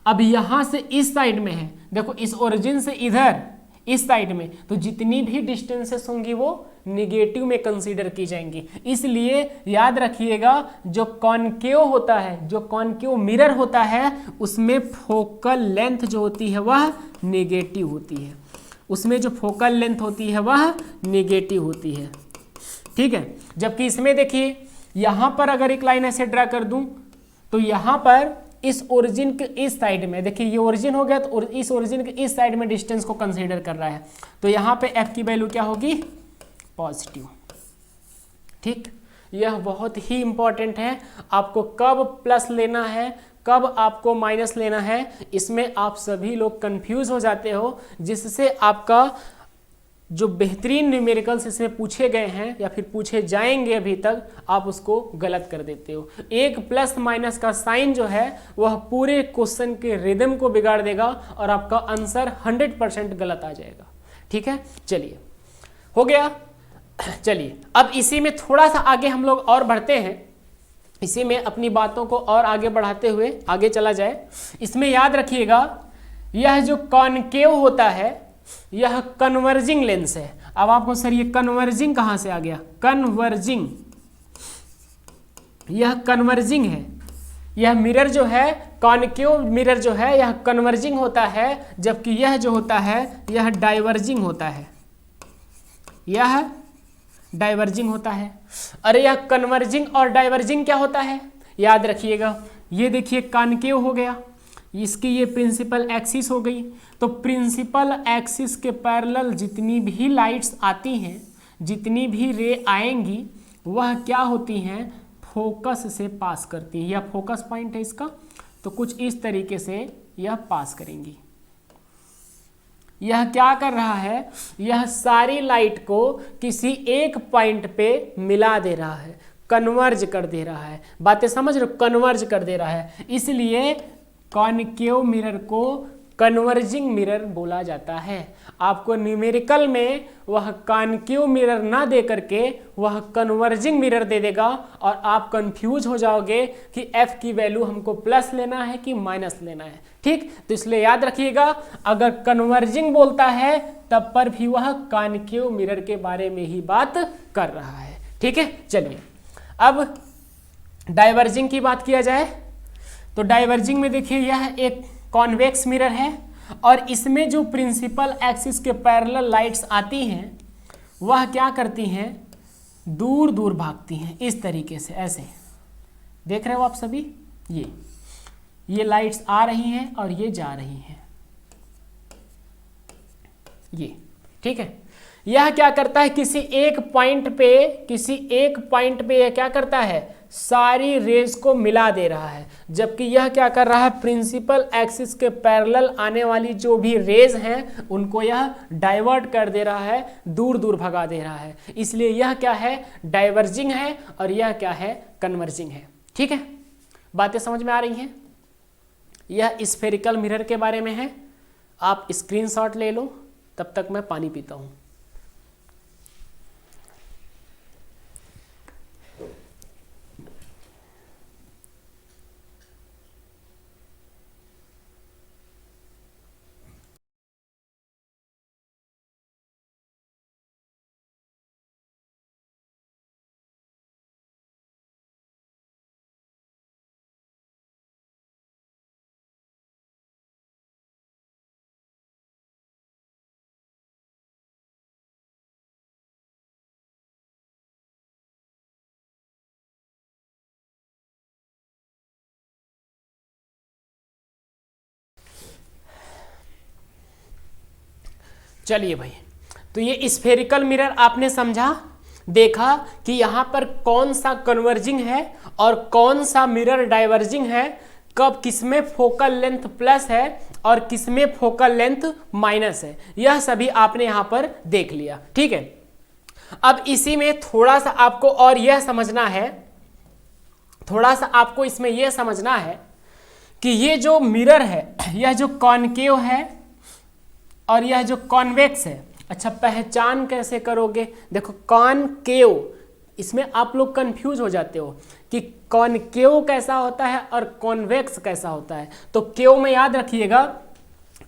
अब यहां से इस साइड में है, देखो इस ओरिजिन से इधर इस साइड में, तो जितनी भी डिस्टेंसेस होंगी वो निगेटिव में कंसीडर की जाएंगी। इसलिए याद रखिएगा, जो कॉनकेव होता है, जो कॉनकेव मिरर होता है, उसमें फोकल लेंथ जो होती है वह निगेटिव होती है। उसमें जो फोकल लेंथ होती है वह निगेटिव होती है, ठीक है। जबकि इसमें देखिए, यहां पर अगर एक लाइन ऐसे ड्रा कर दूं तो यहां पर इस ओरिजिन के इस साइड में, देखिए ये ओरिजिन हो गया, तो इस ओरिजिन के इस साइड में डिस्टेंस को कंसीडर कर रहा है, तो यहाँ पे f की वैल्यू क्या होगी, पॉजिटिव, ठीक। यह बहुत ही इंपॉर्टेंट है, आपको कब प्लस लेना है, कब आपको माइनस लेना है, इसमें आप सभी लोग कंफ्यूज हो जाते हो, जिससे आपका जो बेहतरीन न्यूमेरिकल्स इसमें पूछे गए हैं या फिर पूछे जाएंगे अभी तक, आप उसको गलत कर देते हो। एक प्लस माइनस का साइन जो है वह पूरे क्वेश्चन के रिदम को बिगाड़ देगा और आपका आंसर 100% गलत आ जाएगा, ठीक है। चलिए हो गया। चलिए अब इसी में थोड़ा सा आगे हम लोग और बढ़ते हैं, इसी में अपनी बातों को और आगे बढ़ाते हुए आगे चला जाए। इसमें याद रखिएगा, यह जो कॉनकेव होता है यह कन्वर्जिंग लेंस है। अब आपको सर ये कन्वर्जिंग कहां से आ गया, कन्वर्जिंग, यह कन्वर्जिंग है। यह मिरर जो है कॉनकेव मिरर जो है यह कन्वर्जिंग होता है, जबकि यह जो होता है यह डाइवर्जिंग होता है, यह डाइवर्जिंग होता है। अरे यह कन्वर्जिंग और डाइवर्जिंग क्या होता है, याद रखिएगा। ये देखिए कॉनकेव हो गया, इसकी ये प्रिंसिपल एक्सिस हो गई, तो प्रिंसिपल एक्सिस के पैरेलल जितनी भी लाइट्स आती हैं, जितनी भी रे आएंगी, वह क्या होती हैं, फोकस से पास करती हैं। यह फोकस पॉइंट है इसका, तो कुछ इस तरीके से यह पास करेंगी। यह क्या कर रहा है, यह सारी लाइट को किसी एक पॉइंट पे मिला दे रहा है, कन्वर्ज कर दे रहा है। बातें समझ रहे हो, कन्वर्ज कर दे रहा है। इसलिए कॉनकेव मिरर को कन्वर्जिंग मिरर बोला जाता है। आपको न्यूमेरिकल में वह कॉनकेव मिरर ना दे करके वह कन्वर्जिंग मिरर दे देगा और आप कंफ्यूज हो जाओगे कि f की वैल्यू हमको प्लस लेना है कि माइनस लेना है। ठीक, तो इसलिए याद रखिएगा, अगर कन्वर्जिंग बोलता है तब पर भी वह कॉनकेव मिरर के बारे में ही बात कर रहा है। ठीक है, चलिए अब डाइवर्जिंग की बात किया जाए तो डाइवर्जिंग में देखिए यह एक कॉन्वेक्स मिरर है और इसमें जो प्रिंसिपल एक्सिस के पैरेलल लाइट्स आती हैं वह क्या करती हैं, दूर दूर भागती हैं, इस तरीके से। ऐसे देख रहे हो आप सभी, ये लाइट्स आ रही हैं और ये जा रही हैं, ये ठीक है। यह क्या करता है, किसी एक पॉइंट पे यह क्या करता है, सारी रेज को मिला दे रहा है, जबकि यह क्या कर रहा है, प्रिंसिपल एक्सिस के पैरेलल आने वाली जो भी रेज हैं उनको यह डाइवर्ट कर दे रहा है, दूर दूर भगा दे रहा है। इसलिए यह क्या है, डाइवर्जिंग है और यह क्या है, कन्वर्जिंग है। ठीक है, बातें समझ में आ रही हैं। यह स्फेरिकल मिरर के बारे में है। आप स्क्रीनशॉट ले लो, तब तक मैं पानी पीता हूँ। चलिए भाई, तो ये स्फेरिकल मिरर आपने समझा, देखा कि यहाँ पर कौन सा कन्वर्जिंग है और कौन सा मिरर डाइवर्जिंग है, कब किसमें फोकल लेंथ प्लस है और किसमें फोकल लेंथ माइनस है, यह सभी आपने यहाँ पर देख लिया। ठीक है, अब इसी में थोड़ा सा आपको और यह समझना है, थोड़ा सा आपको इसमें यह समझना है कि ये जो मिरर है, यह जो कॉनकेव है और यह जो कॉन्वेक्स है। अच्छा, पहचान कैसे करोगे, देखो कॉनकेव, इसमें आप लोग कंफ्यूज हो जाते हो कि कॉनकेव कैसा होता है और कॉन्वेक्स कैसा होता है। तो केव में याद रखिएगा,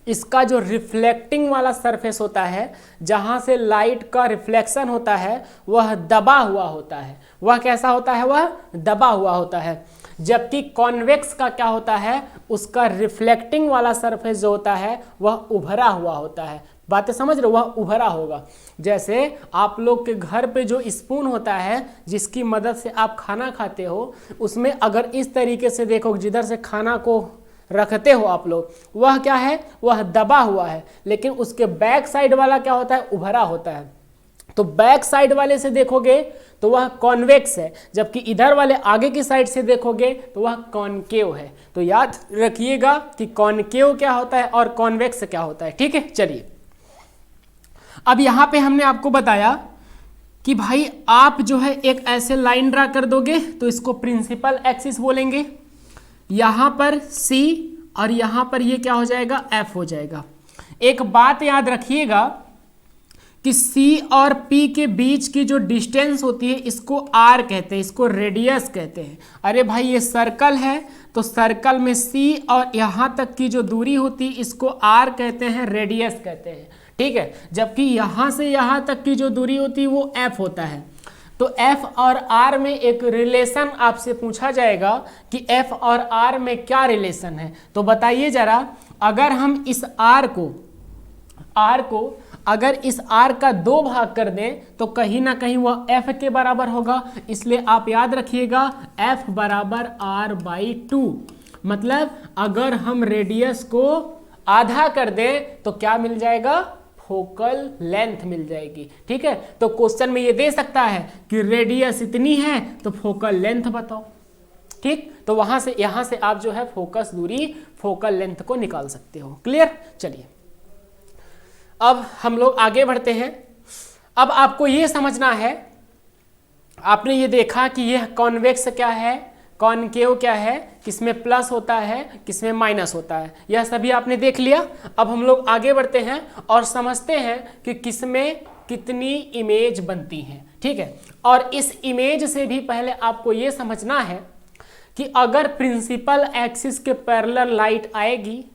इसका जो रिफ्लेक्टिंग वाला सरफेस होता है, जहां से लाइट का रिफ्लेक्शन होता है, वह दबा हुआ होता है। वह कैसा होता है, वह दबा हुआ होता है। जबकि कॉन्वेक्स का क्या होता है, उसका रिफ्लेक्टिंग वाला सरफेस जो होता है वह उभरा हुआ होता है। बातें समझ रहे हो, वह उभरा होगा। जैसे आप लोग के घर पे जो स्पून होता है जिसकी मदद से आप खाना खाते हो, उसमें अगर इस तरीके से देखो, जिधर से खाना को रखते हो आप लोग, वह क्या है, वह दबा हुआ है। लेकिन उसके बैक साइड वाला क्या होता है, उभरा होता है। तो बैक साइड वाले से देखोगे तो वह कॉन्वेक्स है, जबकि इधर वाले आगे की साइड से देखोगे तो वह कॉनकेव है। तो याद रखिएगा कि कॉनकेव क्या होता है और कॉन्वेक्स क्या होता है। ठीक है, चलिए अब यहां पे हमने आपको बताया कि भाई आप जो है एक ऐसे लाइन ड्रा कर दोगे तो इसको प्रिंसिपल एक्सिस बोलेंगे, यहां पर C और यहां पर ये क्या हो जाएगा, F हो जाएगा। एक बात याद रखिएगा कि C और P के बीच की जो डिस्टेंस होती है इसको R कहते हैं, इसको रेडियस कहते हैं। अरे भाई ये सर्कल है तो सर्कल में C और यहाँ तक की जो दूरी होती है इसको R कहते हैं, रेडियस कहते हैं। ठीक है, जबकि यहाँ से यहाँ तक की जो दूरी होती है वो F होता है। तो f और r में एक रिलेशन आपसे पूछा जाएगा कि f और r में क्या रिलेशन है। तो बताइए जरा, अगर हम इस r को अगर इस r का 2 भाग कर दें तो कहीं ना कहीं वह f के बराबर होगा। इसलिए आप याद रखिएगा f बराबर r/2। मतलब अगर हम रेडियस को आधा कर दें तो क्या मिल जाएगा, फोकल लेंथ मिल जाएगी। ठीक है, तो क्वेश्चन में ये दे सकता है कि रेडियस इतनी है तो फोकल लेंथ बताओ। ठीक, तो वहां से यहां से आप जो है फोकस दूरी, फोकल लेंथ को निकाल सकते हो। क्लियर? चलिए अब हम लोग आगे बढ़ते हैं। अब आपको ये समझना है, आपने ये देखा कि यह कॉन्वेक्स क्या है, कॉनकेव क्या है, किसमें प्लस होता है, किसमें माइनस होता है, यह सभी आपने देख लिया। अब हम लोग आगे बढ़ते हैं और समझते हैं कि किसमें कितनी इमेज बनती हैं। ठीक है, और इस इमेज से भी पहले आपको ये समझना है कि अगर प्रिंसिपल एक्सिस के पैरेलल लाइट आएगी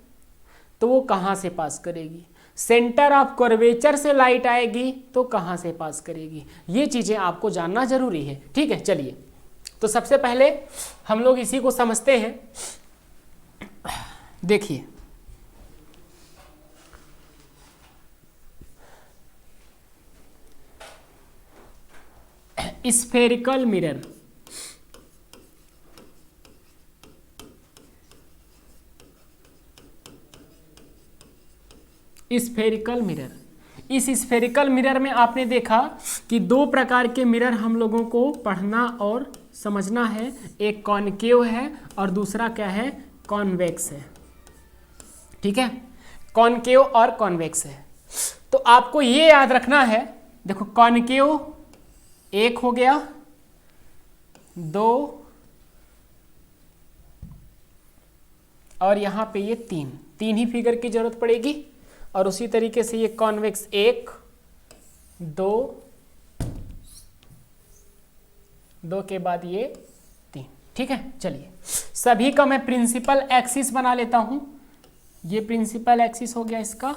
तो वो कहाँ से पास करेगी, सेंटर ऑफ कर्वेचर से लाइट आएगी तो कहाँ से पास करेगी, ये चीज़ें आपको जानना जरूरी है। ठीक है, चलिए तो सबसे पहले हम लोग इसी को समझते हैं। देखिए स्फेरिकल मिरर, स्फेरिकल मिरर, इस स्फेरिकल मिरर में आपने देखा कि 2 प्रकार के मिरर हम लोगों को पढ़ना और समझना है। एक कॉनकेव है और दूसरा क्या है, कॉन्वेक्स है। ठीक है, कॉनकेव और कॉन्वेक्स है। तो आपको ये याद रखना है, देखो कॉनकेव 1 हो गया, 2 और यहाँ पे ये 3 ही फिगर की जरूरत पड़ेगी। और उसी तरीके से ये कॉन्वेक्स 1, 2 के बाद ये 3। ठीक है, चलिए सभी का मैं प्रिंसिपल एक्सिस बना लेता हूं। ये प्रिंसिपल एक्सिस हो गया इसका,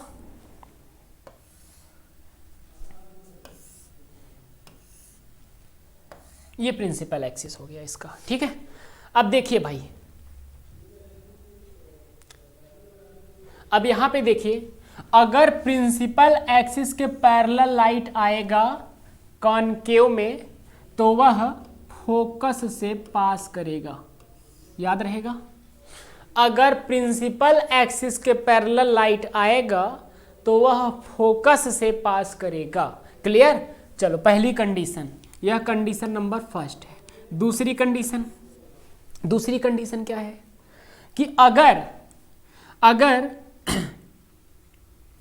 ये प्रिंसिपल एक्सिस हो गया इसका। ठीक है, अब देखिए भाई, अब यहां पे देखिए, अगर प्रिंसिपल एक्सिस के पैरेलल लाइट आएगा कॉनकेव में तो वह फोकस से पास करेगा। याद रहेगा, अगर प्रिंसिपल एक्सिस के पैरेलल लाइट आएगा तो वह फोकस से पास करेगा। क्लियर? चलो पहली कंडीशन, यह कंडीशन नंबर 1 है। दूसरी कंडीशन क्या है कि अगर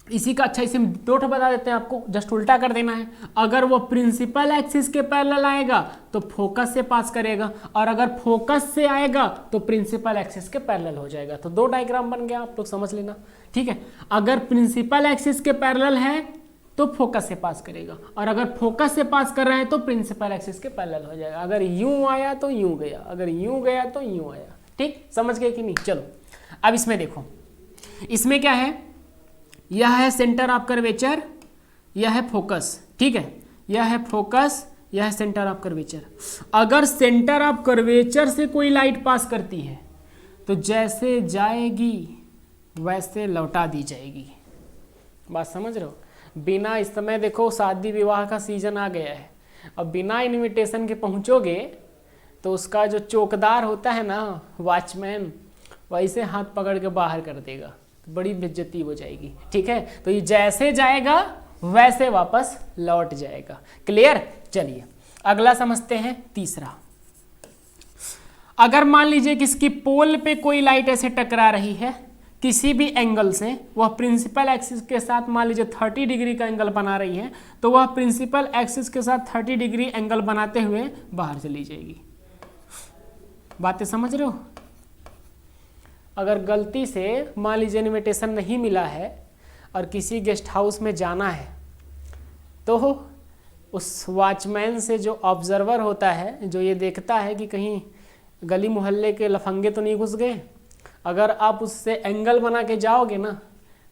इसी का अच्छा, इसे 2 बता देते हैं आपको, जस्ट उल्टा कर देना है। अगर वो प्रिंसिपल एक्सिस के पैरेलल आएगा तो फोकस से पास करेगा, और अगर फोकस से आएगा तो प्रिंसिपल एक्सिस के पैरेलल हो जाएगा। तो 2 डायग्राम बन गया, आप लोग समझ लेना। ठीक है, अगर प्रिंसिपल एक्सिस के पैरेलल है तो फोकस से पास करेगा, और अगर फोकस से पास कर रहा है तो प्रिंसिपल एक्सिस के पैरेलल हो जाएगा। अगर यूं आया तो यूं गया, अगर यूं गया तो यूं आया। ठीक, समझ गए कि नहीं? चलो अब इसमें देखो, इसमें क्या है, यह है सेंटर ऑफ कर्वेचर, यह है फोकस। ठीक है, यह है फोकस, यह है सेंटर ऑफ कर्वेचर। अगर सेंटर ऑफ कर्वेचर से कोई लाइट पास करती है तो जैसे जाएगी वैसे लौटा दी जाएगी। बात समझ रहे हो? बिना, इस समय देखो शादी विवाह का सीजन आ गया है, अब बिना इनविटेशन के पहुंचोगे तो उसका जो चौकीदार होता है ना, वॉचमैन, वैसे हाथ पकड़ के बाहर कर देगा, तो बड़ी बेइज्जती हो जाएगी। ठीक है, तो ये जैसे जाएगा वैसे वापस लौट जाएगा। क्लियर? चलिए अगला समझते हैं, तीसरा। अगर मान लीजिए कि इसकी पोल पे कोई लाइट ऐसे टकरा रही है किसी भी एंगल से, वह प्रिंसिपल एक्सिस के साथ मान लीजिए 30 डिग्री का एंगल बना रही है, तो वह प्रिंसिपल एक्सिस के साथ 30 डिग्री एंगल बनाते हुए बाहर चली जाएगी। बातें समझ रहे हो? अगर गलती से मान लीजिए इनविटेशन नहीं मिला है और किसी गेस्ट हाउस में जाना है तो उस वॉचमैन से जो ऑब्जर्वर होता है, जो ये देखता है कि कहीं गली मोहल्ले के लफंगे तो नहीं घुस गए, अगर आप उससे एंगल बना के जाओगे ना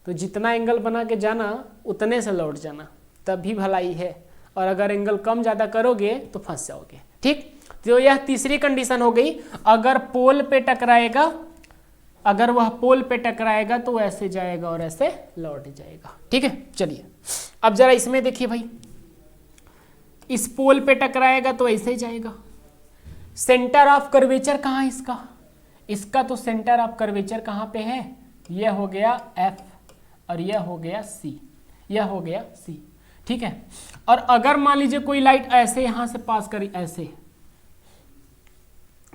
तो जितना एंगल बना के जाना उतने से लौट जाना, तभी भलाई है। और अगर एंगल कम ज़्यादा करोगे तो फंस जाओगे। ठीक, तो यह तीसरी कंडीशन हो गई। अगर पोल पे टकराएगा, अगर वह पोल पे टकराएगा तो ऐसे जाएगा और ऐसे लौट जाएगा। ठीक है, चलिए अब जरा इसमें देखिए भाई, इस पोल पे टकराएगा तो ऐसे ही जाएगा। सेंटर ऑफ कर्वेचर कहाँ है इसका? इसका तो सेंटर ऑफ कर्वेचर कहाँ पे है? यह हो गया F और यह हो गया C, यह हो गया C। ठीक है, और अगर मान लीजिए कोई लाइट ऐसे यहां से पास करी ऐसे,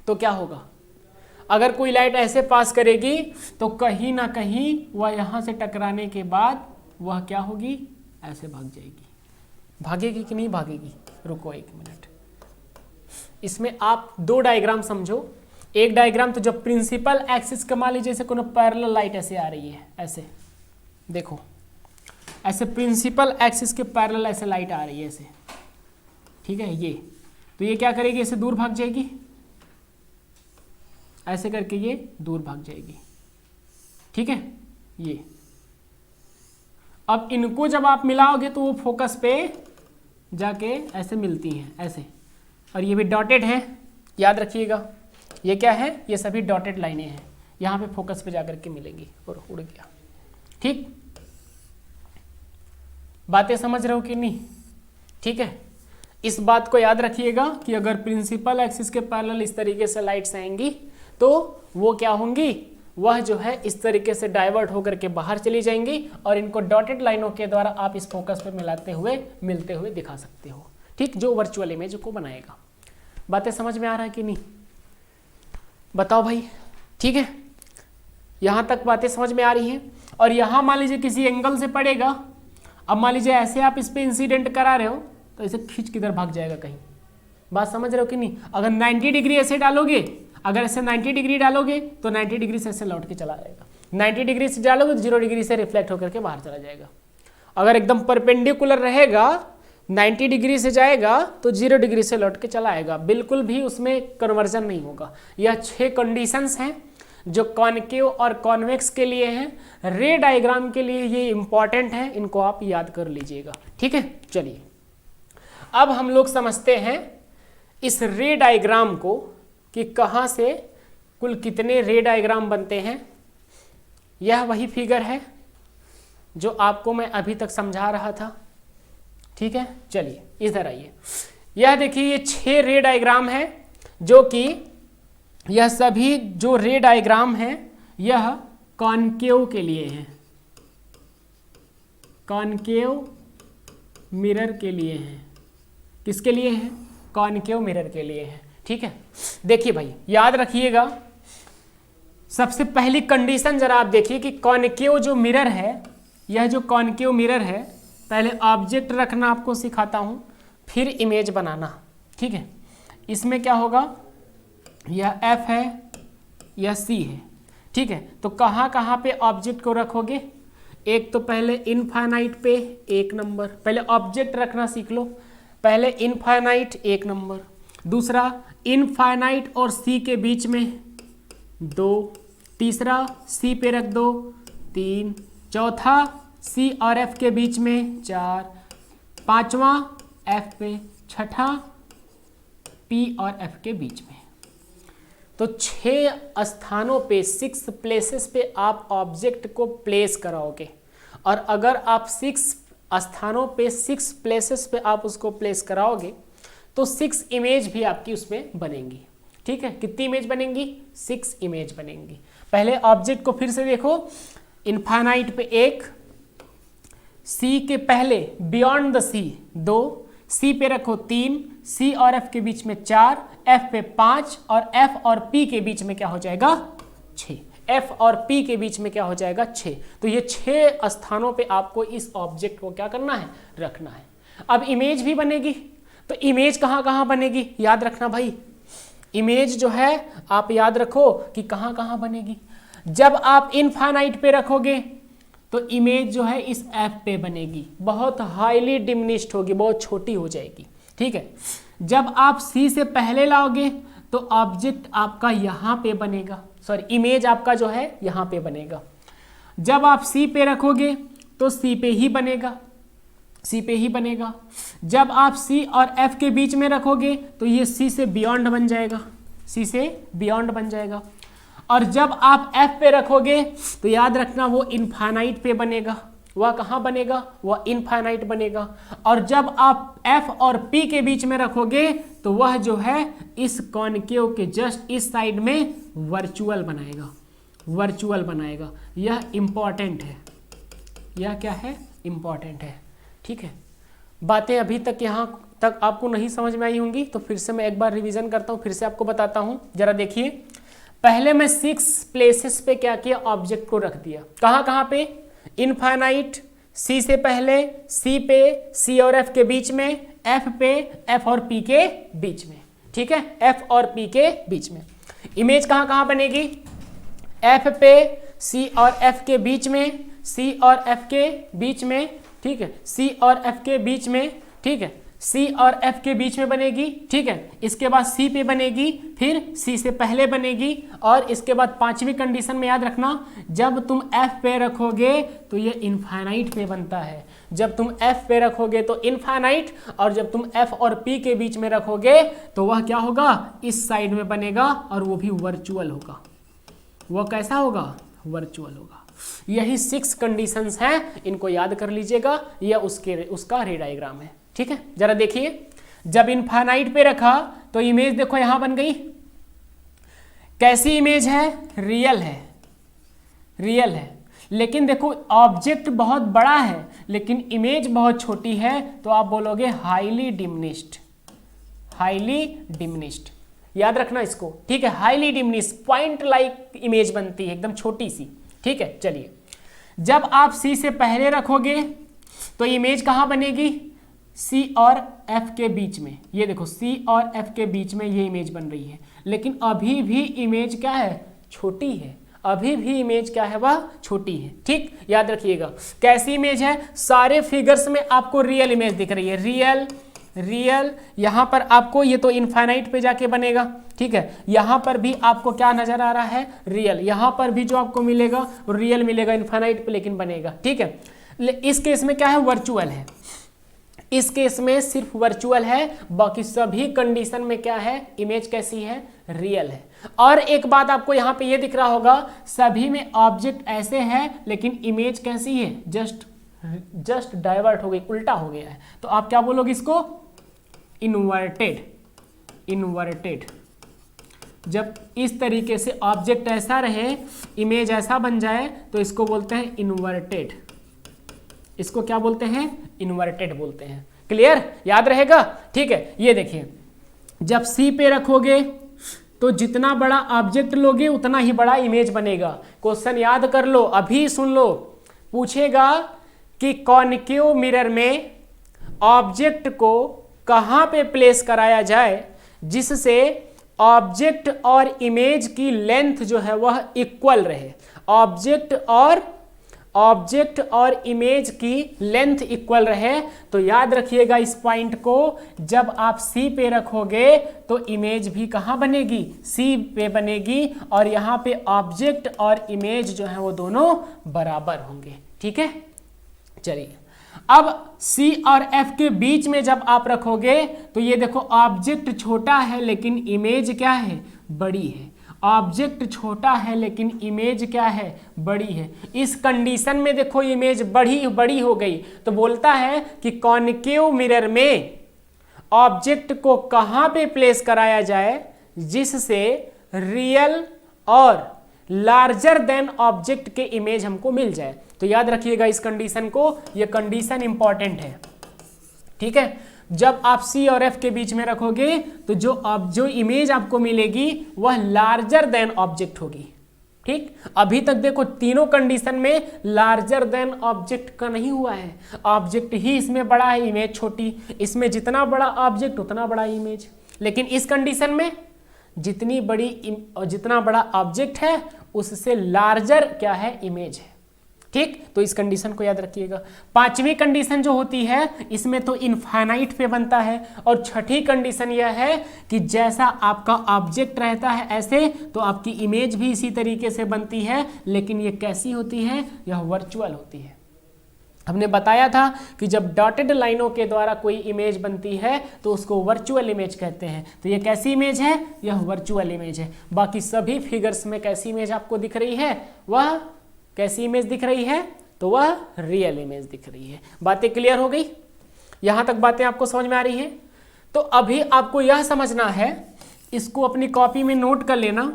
तो क्या होगा? अगर कोई लाइट ऐसे पास करेगी तो कहीं ना कहीं वह यहां से टकराने के बाद वह क्या होगी? ऐसे भाग जाएगी। भागेगी कि नहीं भागेगी? रुको एक मिनट, इसमें आप दो डायग्राम समझो। एक डायग्राम तो जब प्रिंसिपल एक्सिस का मान लीजिए जैसे कोनो पैरेलल लाइट ऐसे आ रही है, ऐसे देखो, ऐसे प्रिंसिपल एक्सिस के पैरेलल ऐसे लाइट आ रही है ऐसे। ठीक है, ये तो ये क्या करेगी? ऐसे दूर भाग जाएगी, ऐसे करके ये दूर भाग जाएगी। ठीक है, ये अब इनको जब आप मिलाओगे तो वो फोकस पे जाके ऐसे मिलती हैं ऐसे, और ये भी डॉटेड है, याद रखिएगा। ये क्या है? ये सभी डॉटेड लाइनें हैं, यहाँ पे फोकस पे जाकर के मिलेंगी और उड़ गया। ठीक, बातें समझ रहे हो कि नहीं? ठीक है, इस बात को याद रखिएगा कि अगर प्रिंसिपल एक्सिस के पैरेलल इस तरीके से लाइट्स आएंगी तो वो क्या होंगी? वह जो है इस तरीके से डाइवर्ट होकर के बाहर चली जाएंगी और इनको डॉटेड लाइनों के द्वारा आप इस फोकस पे मिलाते हुए मिलते हुए दिखा सकते हो। ठीक, जो वर्चुअल इमेज को बनाएगा। बातें समझ में आ रहा है कि नहीं? बताओ भाई। ठीक है, यहां तक बातें समझ में आ रही हैं। और यहां मान लीजिए किसी एंगल से पड़ेगा, अब मान लीजिए ऐसे आप इस पे इंसिडेंट करा रहे हो तो ऐसे खींच किधर भाग जाएगा कहीं। बात समझ रहे हो कि नहीं? अगर 90 डिग्री ऐसे डालोगे, अगर ऐसे 90 डिग्री डालोगे तो 90 डिग्री से ऐसे लौट के चला जाएगा। 90 डिग्री से डालोगे तो 0 डिग्री से रिफ्लेक्ट होकर के बाहर चला जाएगा। अगर एकदम परपेंडिकुलर रहेगा, 90 डिग्री से जाएगा तो 0 डिग्री से लौट के चला आएगा, बिल्कुल भी उसमें कन्वर्जन नहीं होगा। यह 6 कंडीशंस हैं जो कॉनकेव और कॉन्वेक्स के लिए हैं। रे डायग्राम के लिए ये इंपॉर्टेंट है, इनको आप याद कर लीजिएगा। ठीक है, चलिए अब हम लोग समझते हैं इस रे डायग्राम को कि कहाँ से कुल कितने रे डायग्राम बनते हैं। यह वही फिगर है जो आपको मैं अभी तक समझा रहा था। ठीक है, चलिए इधर आइए। यह देखिए, ये 6 रे डायग्राम है, जो कि यह सभी जो रे डायग्राम है यह कॉनकेव के लिए है, कॉनकेव मिरर के लिए है। किसके लिए है? कॉनकेव मिरर के लिए है। ठीक है, देखिए भाई याद रखिएगा, सबसे पहली कंडीशन जरा आप देखिए कि कॉनकेव जो मिरर है, यह जो कॉनकेव मिरर है, पहले ऑब्जेक्ट रखना आपको सिखाता हूं, फिर इमेज बनाना। ठीक है, इसमें क्या होगा? यह F है, यह C है। ठीक है, तो कहाँ कहाँ पे ऑब्जेक्ट को रखोगे? एक तो पहले इनफाइनाइट पे 1 नंबर, पहले ऑब्जेक्ट रखना सीख लो। पहले इनफाइनाइट 1 नंबर, दूसरा इनफाइनाइट और C के बीच में 2, तीसरा C पे रख दो 3, चौथा C और F के बीच में 4, पांचवा F पे, छठा P और F के बीच में। तो 6 स्थानों पे 6 प्लेसेस पे आप ऑब्जेक्ट को प्लेस कराओगे, और अगर आप 6 स्थानों पे 6 प्लेसेस पे आप उसको प्लेस कराओगे तो 6 इमेज भी आपकी उसमें बनेंगी। ठीक है, कितनी इमेज बनेंगी? 6 इमेज बनेंगी। पहले ऑब्जेक्ट को फिर से देखो, इनफाइनाइट पे 1, C के पहले बियॉन्ड द C 2, C पे रखो 3, C और F के बीच में 4, F पे 5 और F और P के बीच में क्या हो जाएगा? 6। F और P के बीच में क्या हो जाएगा? 6। तो ये 6 स्थानों पे आपको इस ऑब्जेक्ट को क्या करना है? रखना है। अब इमेज भी बनेगी, तो इमेज कहाँ कहाँ बनेगी? याद रखना भाई, इमेज जो है आप याद रखो कि कहाँ कहाँ बनेगी। जब आप इनफाइनाइट पे रखोगे तो इमेज जो है इस F पे बनेगी, बहुत हाईली डिमिनिश्ड होगी, बहुत छोटी हो जाएगी। ठीक है, जब आप C से पहले लाओगे तो ऑब्जेक्ट आपका यहाँ पे बनेगा, सॉरी इमेज आपका जो है यहाँ पे बनेगा। जब आप C पे रखोगे तो C पे ही बनेगा, सी पे ही बनेगा। जब आप सी और एफ के बीच में रखोगे तो ये सी से बियॉन्ड बन जाएगा, सी से बियॉन्ड बन जाएगा। और जब आप एफ पे रखोगे तो याद रखना वो इनफाइनाइट पे बनेगा। वह कहाँ बनेगा? वह इनफाइनाइट बनेगा। और जब आप एफ और पी के बीच में रखोगे तो वह जो है इस कॉनकेव के जस्ट इस साइड में वर्चुअल बनाएगा, वर्चुअल बनाएगा। यह इंपॉर्टेंट है, यह क्या है? इंपॉर्टेंट है। ठीक है, बातें अभी तक यहाँ तक आपको नहीं समझ में आई होंगी तो फिर से मैं एक बार रिवीजन करता हूँ, फिर से आपको बताता हूँ। जरा देखिए, पहले मैं 6 प्लेसेस पे क्या किया? ऑब्जेक्ट को रख दिया। कहाँ कहाँ पे? इनफाइनाइट, सी से पहले, सी पे, सी और एफ के बीच में, एफ पे, एफ और पी के बीच में। ठीक है, एफ और पी के बीच में। इमेज कहाँ कहाँ बनेगी? एफ पे, सी और एफ के बीच में, सी और एफ के बीच में। ठीक है, सी और एफ के बीच में। ठीक है, सी और एफ के बीच में बनेगी। ठीक है, इसके बाद सी पे बनेगी, फिर सी से पहले बनेगी, और इसके बाद पांचवी कंडीशन में याद रखना, जब तुम एफ पे रखोगे तो ये इनफाइनाइट पे बनता है। जब तुम एफ पे रखोगे तो इनफाइनाइट, और जब तुम एफ और पी के बीच में रखोगे तो वह क्या होगा? इस साइड में बनेगा, और वो भी वर्चुअल होगा। वह कैसा होगा? वर्चुअल होगा। यही 6 कंडीशंस हैं, इनको याद कर लीजिएगा। यह उसका रे डायग्राम है। ठीक है, जरा देखिए, जब इनफाइनाइट पे रखा तो इमेज देखो यहां बन गई। कैसी इमेज है? रियल है, रियल है। लेकिन देखो ऑब्जेक्ट बहुत बड़ा है लेकिन इमेज बहुत छोटी है, तो आप बोलोगे हाईली डिमिनिश्ड, हाईली डिमिनिश्ड। याद रखना इसको। ठीक है, highly diminished point like image बनती है, एकदम छोटी सी। ठीक है, चलिए, जब आप सी से पहले रखोगे तो इमेज कहां बनेगी? सी और एफ के बीच में। ये देखो सी और एफ के बीच में ये इमेज बन रही है, लेकिन अभी भी इमेज क्या है? छोटी है। अभी भी इमेज क्या है? वह छोटी है। ठीक, याद रखिएगा। कैसी इमेज है? सारे फिगर्स में आपको रियल इमेज दिख रही है। Real, real. यहां पर आपको ये तो इनफाइनाइट पे जाके बनेगा। ठीक है, यहां पर भी आपको क्या नजर आ रहा है? रियल। यहां पर भी जो आपको मिलेगा वो रियल मिलेगा, इनफाइनाइट पे लेकिन बनेगा। ठीक है, इस केस में क्या है? वर्चुअल है। इस केस में सिर्फ वर्चुअल है, बाकी सभी कंडीशन में क्या है? इमेज कैसी है? रियल है। और एक बात आपको यहां पे ये दिख रहा होगा, सभी में ऑब्जेक्ट ऐसे है लेकिन इमेज कैसी है? जस्ट डाइवर्ट हो गई, उल्टा हो गया है। तो आप क्या बोलोगे इसको? Inverted, inverted. जब इस तरीके से ऑब्जेक्ट ऐसा रहे, इमेज ऐसा बन जाए तो इसको बोलते हैं इन्वर्टेड। इसको क्या बोलते हैं? इन्वर्टेड बोलते हैं। क्लियर? याद रहेगा? ठीक है, ये देखिए, जब सी पे रखोगे तो जितना बड़ा ऑब्जेक्ट लोगे उतना ही बड़ा इमेज बनेगा। क्वेश्चन याद कर लो, अभी सुन लो। पूछेगा कि कॉनकेव मिरर में ऑब्जेक्ट को कहां पे प्लेस कराया जाए जिससे ऑब्जेक्ट और इमेज की लेंथ जो है वह इक्वल रहे। ऑब्जेक्ट और इमेज की लेंथ इक्वल रहे। तो याद रखिएगा इस पॉइंट को, जब आप सी पे रखोगे तो इमेज भी कहां बनेगी? सी पे बनेगी, और यहां पे ऑब्जेक्ट और इमेज जो है वो दोनों बराबर होंगे। ठीक है, चलिए, अब सी और एफ के बीच में जब आप रखोगे तो ये देखो ऑब्जेक्ट छोटा है लेकिन इमेज क्या है? बड़ी है। ऑब्जेक्ट छोटा है लेकिन इमेज क्या है? बड़ी है। इस कंडीशन में देखो इमेज बड़ी हो गई, तो बोलता है कि कॉनकेव मिरर में ऑब्जेक्ट को कहां पे प्लेस कराया जाए जिससे रियल और लार्जर देन ऑब्जेक्ट के इमेज हमको मिल जाए। तो याद रखिएगा इस कंडीशन को, यह कंडीशन इंपॉर्टेंट है। ठीक है, जब आप सी और एफ के बीच में रखोगे तो जो इमेज आपको मिलेगी वह लार्जर देन ऑब्जेक्ट होगी। ठीक, अभी तक देखो तीनों कंडीशन में लार्जर देन ऑब्जेक्ट का नहीं हुआ है। ऑब्जेक्ट ही इसमें बड़ा है, इमेज छोटी। इसमें जितना बड़ा ऑब्जेक्ट उतना बड़ा इमेज। लेकिन इस कंडीशन में जितना बड़ा ऑब्जेक्ट है उससे लार्जर क्या है? इमेज है। ठीक, तो इस कंडीशन को याद रखिएगा। पांचवी कंडीशन जो होती है इसमें तो इनफाइनाइट पे बनता है, और छठी कंडीशन यह है कि जैसा आपका ऑब्जेक्ट रहता है ऐसे तो आपकी इमेज भी इसी तरीके से बनती है, लेकिन ये कैसी होती है? यह वर्चुअल होती है। हमने बताया था कि जब डॉटेड लाइनों के द्वारा कोई इमेज बनती है तो उसको वर्चुअल इमेज कहते हैं। तो ये कैसी इमेज है? यह वर्चुअल इमेज है। बाकी सभी फिगर्स में कैसी इमेज आपको दिख रही है? वह कैसी इमेज दिख रही है? तो वह रियल इमेज दिख रही है। बातें क्लियर हो गई? यहां तक बातें आपको समझ में आ रही है? तो अभी आपको यह समझना है, इसको अपनी कॉपी में नोट कर लेना।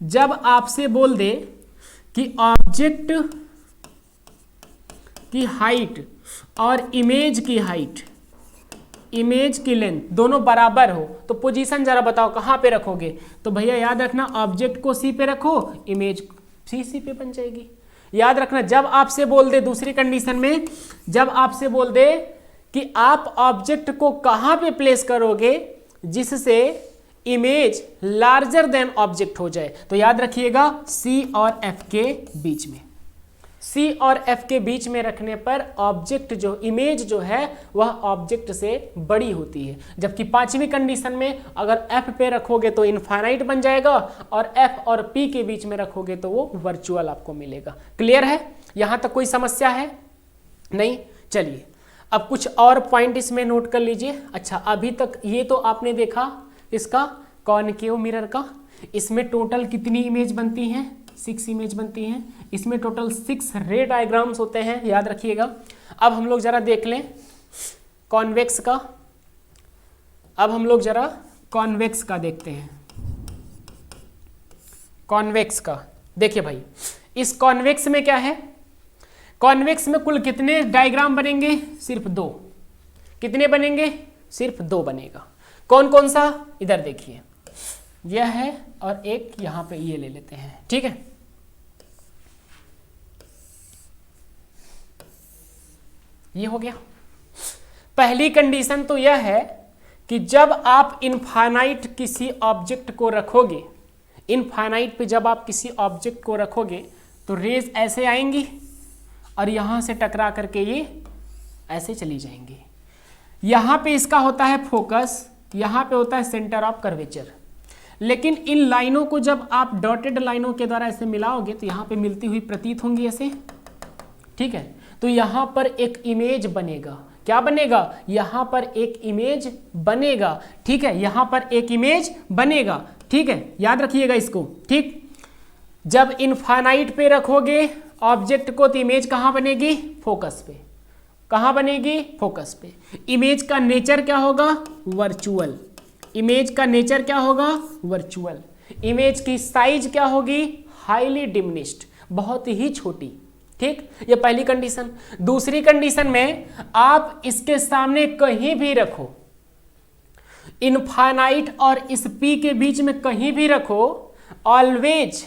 जब आपसे बोल दे कि ऑब्जेक्ट की हाइट और इमेज की हाइट, इमेज की लेंथ दोनों बराबर हो तो पोजीशन जरा बताओ कहाँ पे रखोगे? तो भैया याद रखना, ऑब्जेक्ट को सी पे रखो, इमेज सी पे बन जाएगी। याद रखना, जब आपसे बोल दे दूसरी कंडीशन में, जब आपसे बोल दे कि आप ऑब्जेक्ट को कहाँ पे प्लेस करोगे जिससे इमेज लार्जर देन ऑब्जेक्ट हो जाए, तो याद रखिएगा सी और एफ के बीच में। सी और एफ के बीच में रखने पर ऑब्जेक्ट जो इमेज जो है वह ऑब्जेक्ट से बड़ी होती है। जबकि पांचवी कंडीशन में अगर एफ पे रखोगे तो इनफाइनाइट बन जाएगा और एफ और पी के बीच में रखोगे तो वो वर्चुअल आपको मिलेगा। क्लियर है? यहां तक कोई समस्या है? नहीं? चलिए अब कुछ और पॉइंट इसमें नोट कर लीजिए। अच्छा, अभी तक ये तो आपने देखा इसका कॉनकेव मिरर का। इसमें टोटल कितनी इमेज बनती हैं? 6 इमेज बनती हैं। इसमें टोटल 6 रे डायग्राम्स होते हैं, याद रखिएगा। अब हम लोग जरा देख लें कॉन्वेक्स का। अब हम लोग जरा कॉन्वेक्स का देखते हैं। कॉन्वेक्स का देखिए भाई, इस कॉन्वेक्स में क्या है? कॉन्वेक्स में कुल कितने डायग्राम बनेंगे? सिर्फ 2। कितने बनेंगे? सिर्फ 2 बनेगा। कौन कौन सा? इधर देखिए, यह है और एक यहां पे ये ले लेते हैं। ठीक है, ये हो गया। पहली कंडीशन तो यह है कि जब आप इनफाइनाइट किसी ऑब्जेक्ट को रखोगे, इनफाइनाइट पे जब आप किसी ऑब्जेक्ट को रखोगे तो रेज ऐसे आएंगी और यहां से टकरा करके ये ऐसे चली जाएंगी। यहां पे इसका होता है फोकस, यहां पे होता है सेंटर ऑफ कर्वेचर। लेकिन इन लाइनों को जब आप डॉटेड लाइनों के द्वारा ऐसे मिलाओगे तो यहां पे मिलती हुई प्रतीत होंगी ऐसे। ठीक है, तो यहां पर एक इमेज बनेगा। क्या बनेगा? यहां पर एक इमेज बनेगा। ठीक है, यहां पर एक इमेज बनेगा। ठीक है, याद रखिएगा इसको। ठीक, जब इनफाइनाइट पे रखोगे ऑब्जेक्ट को तो इमेज कहां बनेगी? फोकस पे। कहां बनेगी? फोकस पे। इमेज का नेचर क्या होगा? वर्चुअल। इमेज का नेचर क्या होगा? वर्चुअल। इमेज की साइज क्या होगी? हाईली डिमिनिश्ड, बहुत ही छोटी। ठीक, ये पहली कंडीशन। दूसरी कंडीशन में आप इसके सामने कहीं भी रखो, इनफाइनाइट और इस पी के बीच में कहीं भी रखो, ऑलवेज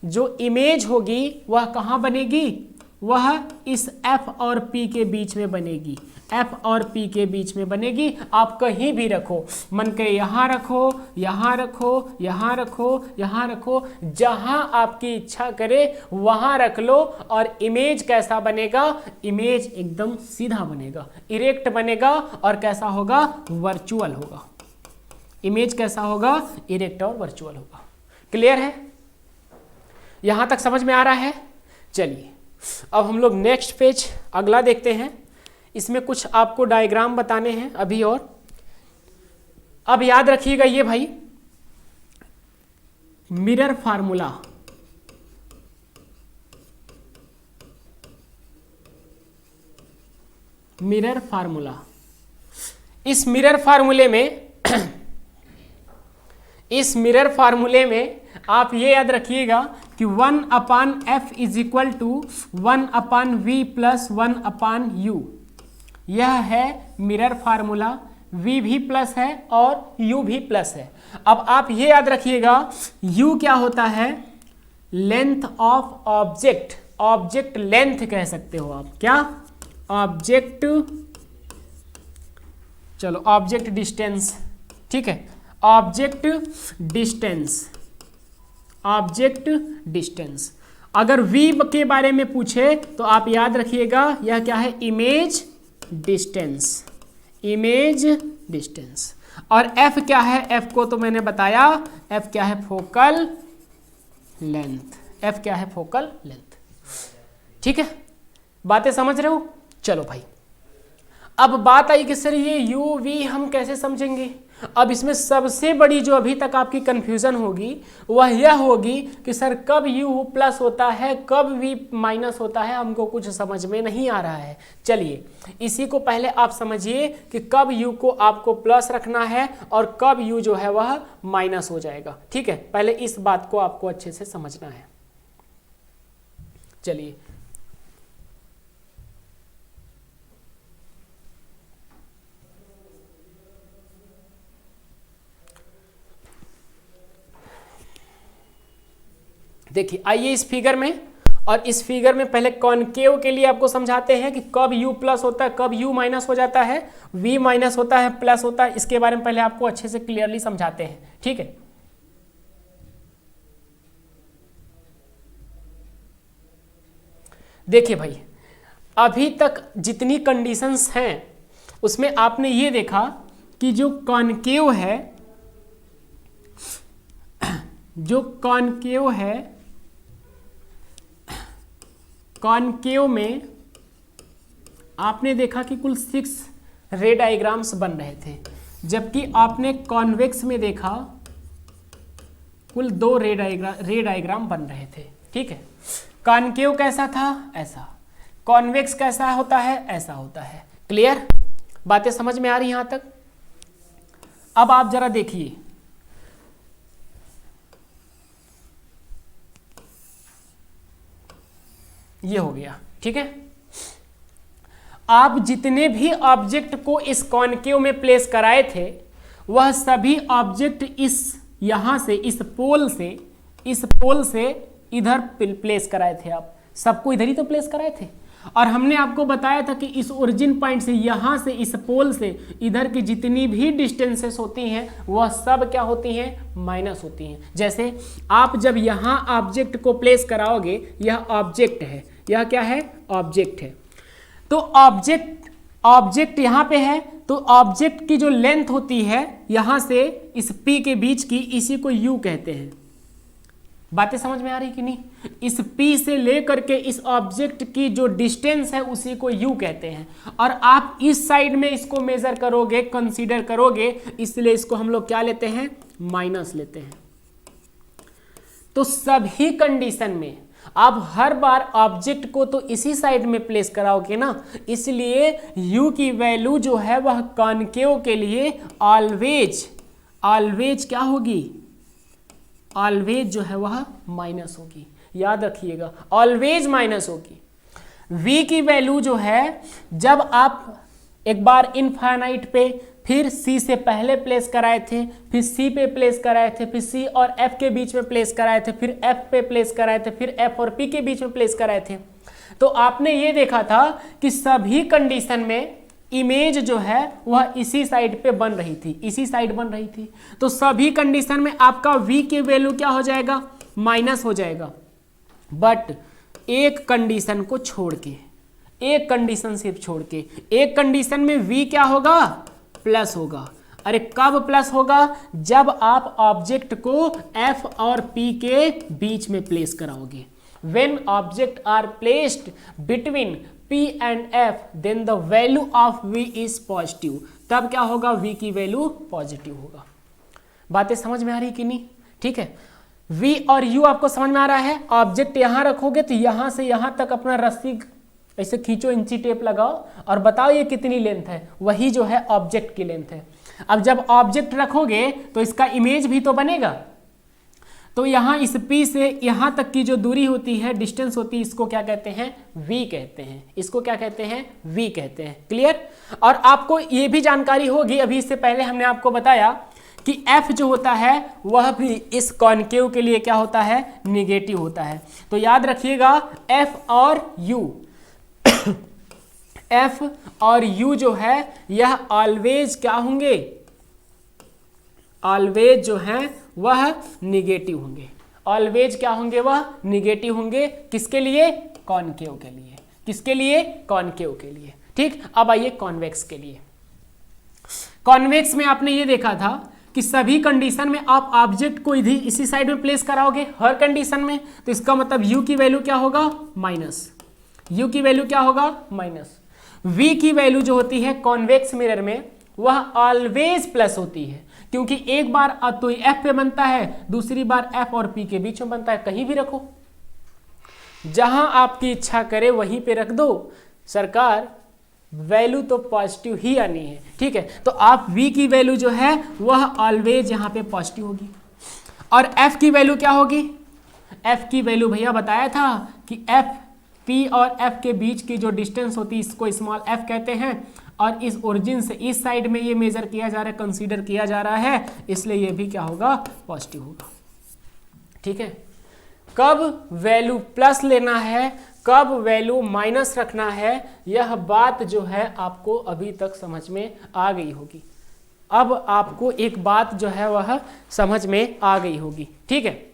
जो इमेज होगी वह कहां बनेगी? वह इस F और P के बीच में बनेगी। F और P के बीच में बनेगी। आप कहीं भी रखो, मन करे यहां रखो, यहां रखो, यहां रखो, यहां रखो, जहां आपकी इच्छा करे वहां रख लो। और इमेज कैसा बनेगा? इमेज एकदम सीधा बनेगा, इरेक्ट बनेगा। और कैसा होगा? वर्चुअल होगा। इमेज कैसा होगा? इरेक्ट और वर्चुअल होगा। क्लियर है? यहां तक समझ में आ रहा है? चलिए अब हम लोग नेक्स्ट पेज अगला देखते हैं। इसमें कुछ आपको डायग्राम बताने हैं अभी। और अब याद रखिएगा ये भाई मिरर फार्मूला, मिरर फार्मूला। इस मिरर फार्मूले में इस मिरर फार्मूले में आप ये याद रखिएगा कि 1/f is equal to 1/v plus 1/u। यह है मिरर फार्मूला। v भी प्लस है और u भी प्लस है। अब आप ये याद रखिएगा u क्या होता है? Length of object. Object length कह सकते हो आप। क्या? ऑब्जेक्ट, चलो ऑब्जेक्ट डिस्टेंस। ठीक है, ऑब्जेक्ट डिस्टेंस, ऑब्जेक्ट डिस्टेंस। अगर v के बारे में पूछे तो आप याद रखिएगा यह क्या है? Image distance, image distance. और f क्या है? f को तो मैंने बताया, f क्या है? Focal length. f क्या है? Focal length. ठीक है, बातें समझ रहे हो? चलो भाई, अब बात आई कि सर ये यू वी हम कैसे समझेंगे। अब इसमें सबसे बड़ी जो अभी तक आपकी कंफ्यूजन होगी वह यह होगी कि सर कब यू प्लस होता है, कब वी माइनस होता है, हमको कुछ समझ में नहीं आ रहा है। चलिए इसी को पहले आप समझिए कि कब यू को आपको प्लस रखना है और कब यू जो है वह माइनस हो जाएगा। ठीक है, पहले इस बात को आपको अच्छे से समझना है। चलिए देखिए, आइए इस फिगर में, और इस फिगर में पहले कॉनकेव के लिए आपको समझाते हैं कि कब u प्लस होता है, कब u माइनस हो जाता है, v माइनस होता है, प्लस होता है। इसके बारे में पहले आपको अच्छे से क्लियरली समझाते हैं। ठीक है, देखिए भाई, अभी तक जितनी कंडीशंस हैं उसमें आपने ये देखा कि जो कॉनकेव है, जो कॉनकेव है, कॉनकेव में आपने देखा कि कुल 6 रे डायग्राम्स बन रहे थे, जबकि आपने कॉन्वेक्स में देखा कुल 2 रे डायग्राम बन रहे थे। ठीक है, कॉनकेव कैसा था, ऐसा, कॉन्वेक्स कैसा होता है, ऐसा होता है। क्लियर, बातें समझ में आ रही यहां तक? अब आप जरा देखिए, ये हो गया। ठीक है, आप जितने भी ऑब्जेक्ट को इस कॉनकेव में प्लेस कराए थे वह सभी ऑब्जेक्ट इस यहां से, इस पोल से इधर प्लेस कराए थे। आप सबको इधर ही तो प्लेस कराए थे, और हमने आपको बताया था कि इस ओरिजिन पॉइंट से, यहां से, इस पोल से इधर की जितनी भी डिस्टेंसेस होती हैं वह सब क्या होती हैं, माइनस होती हैं। जैसे आप जब यहां ऑब्जेक्ट को प्लेस कराओगे, यह ऑब्जेक्ट है, यह क्या है, ऑब्जेक्ट है, तो ऑब्जेक्ट यहां पे है, तो ऑब्जेक्ट की जो लेंथ होती है यहां से इस P के बीच की, इसी को U कहते हैं। बातें समझ में आ रही कि नहीं? इस P से लेकर के इस ऑब्जेक्ट की जो डिस्टेंस है उसी को U कहते हैं, और आप इस साइड में इसको मेजर करोगे, कंसीडर करोगे, इसलिए इसको हम लोग क्या लेते हैं, माइनस लेते हैं। तो सभी कंडीशन में आप हर बार ऑब्जेक्ट को तो इसी साइड में प्लेस कराओगे ना, इसलिए U की वैल्यू जो है वह कॉनकेव के लिए ऑलवेज क्या होगी, ऑलवेज जो है वह माइनस होगी। याद रखिएगा, ऑलवेज माइनस होगी। V की वैल्यू जो है, जब आप एक बार इनफाइनाइट पे, फिर C से पहले प्लेस कराए थे, फिर C पे प्लेस कराए थे, फिर C और F के बीच में प्लेस कराए थे, फिर F पे प्लेस कराए थे, फिर F और P के बीच में प्लेस कराए थे, तो आपने ये देखा था कि सभी कंडीशन में इमेज जो है वह इसी साइड पे बन रही थी, इसी साइड बन रही थी। तो सभी कंडीशन में आपका V की वैल्यू क्या हो जाएगा, माइनस हो जाएगा। बट एक कंडीशन को छोड़ के, एक कंडीशन सिर्फ छोड़ के, एक कंडीशन में V क्या होगा, प्लस होगा। अरे कब प्लस होगा, जब आप ऑब्जेक्ट को F और P के बीच में प्लेस कराओगे। When object are placed between P and F, then the value of V is positive। तब क्या होगा, V की वैल्यू पॉजिटिव होगा। बातें समझ में आ रही कि नहीं? ठीक है, V और U आपको समझ में आ रहा है। ऑब्जेक्ट यहां रखोगे तो यहां से यहां तक अपना रस्सी ऐसे खींचो, इंची टेप लगाओ और बताओ ये कितनी लेंथ है, वही जो है ऑब्जेक्ट की लेंथ है। अब जब ऑब्जेक्ट रखोगे तो इसका इमेज भी तो बनेगा, तो यहां इस P से यहां तक की जो दूरी होती है, डिस्टेंस होती है, इसको क्या कहते हैं, V कहते हैं। इसको क्या कहते हैं, V कहते हैं। क्लियर? और आपको ये भी जानकारी होगी, अभी इससे पहले हमने आपको बताया कि F जो होता है वह भी इस कॉनकेव के लिए क्या होता है, निगेटिव होता है। तो याद रखिएगा, F और U F और U जो है यह ऑलवेज क्या होंगे, ऑलवेज जो है वह निगेटिव होंगे। ऑलवेज क्या होंगे, वह निगेटिव होंगे। किसके लिए, कॉनकेव के लिए। किसके लिए, कॉनकेव के लिए। ठीक, अब आइए कॉन्वेक्स के लिए। कॉन्वेक्स में आपने ये देखा था कि सभी कंडीशन में आप ऑब्जेक्ट को इधर इसी साइड में प्लेस कराओगे हर कंडीशन में, तो इसका मतलब U की वैल्यू क्या होगा, माइनस। U की वैल्यू क्या होगा माइनस। V की वैल्यू जो होती है कॉन्वेक्स मिरर में वह ऑलवेज प्लस होती है, क्योंकि एक बार तो F पे बनता है, दूसरी बार F और P के बीच में बनता है। कहीं भी रखो, जहां आपकी इच्छा करे वहीं पे रख दो सरकार, वैल्यू तो पॉजिटिव ही आनी है। ठीक है, तो आप V की वैल्यू जो है वह ऑलवेज यहाँ पे पॉजिटिव होगी। और F की वैल्यू क्या होगी? F की वैल्यू भैया बताया था कि F P और F के बीच की जो डिस्टेंस होती है इसको स्मॉल f कहते हैं, और इस ओरिजिन से इस साइड में ये मेजर किया जा रहा है, कंसीडर किया जा रहा है, इसलिए ये भी क्या होगा पॉजिटिव होगा। ठीक है, कब वैल्यू प्लस लेना है, कब वैल्यू माइनस रखना है, यह बात जो है आपको अभी तक समझ में आ गई होगी। अब आपको एक बात जो है वह समझ में आ गई होगी। ठीक है,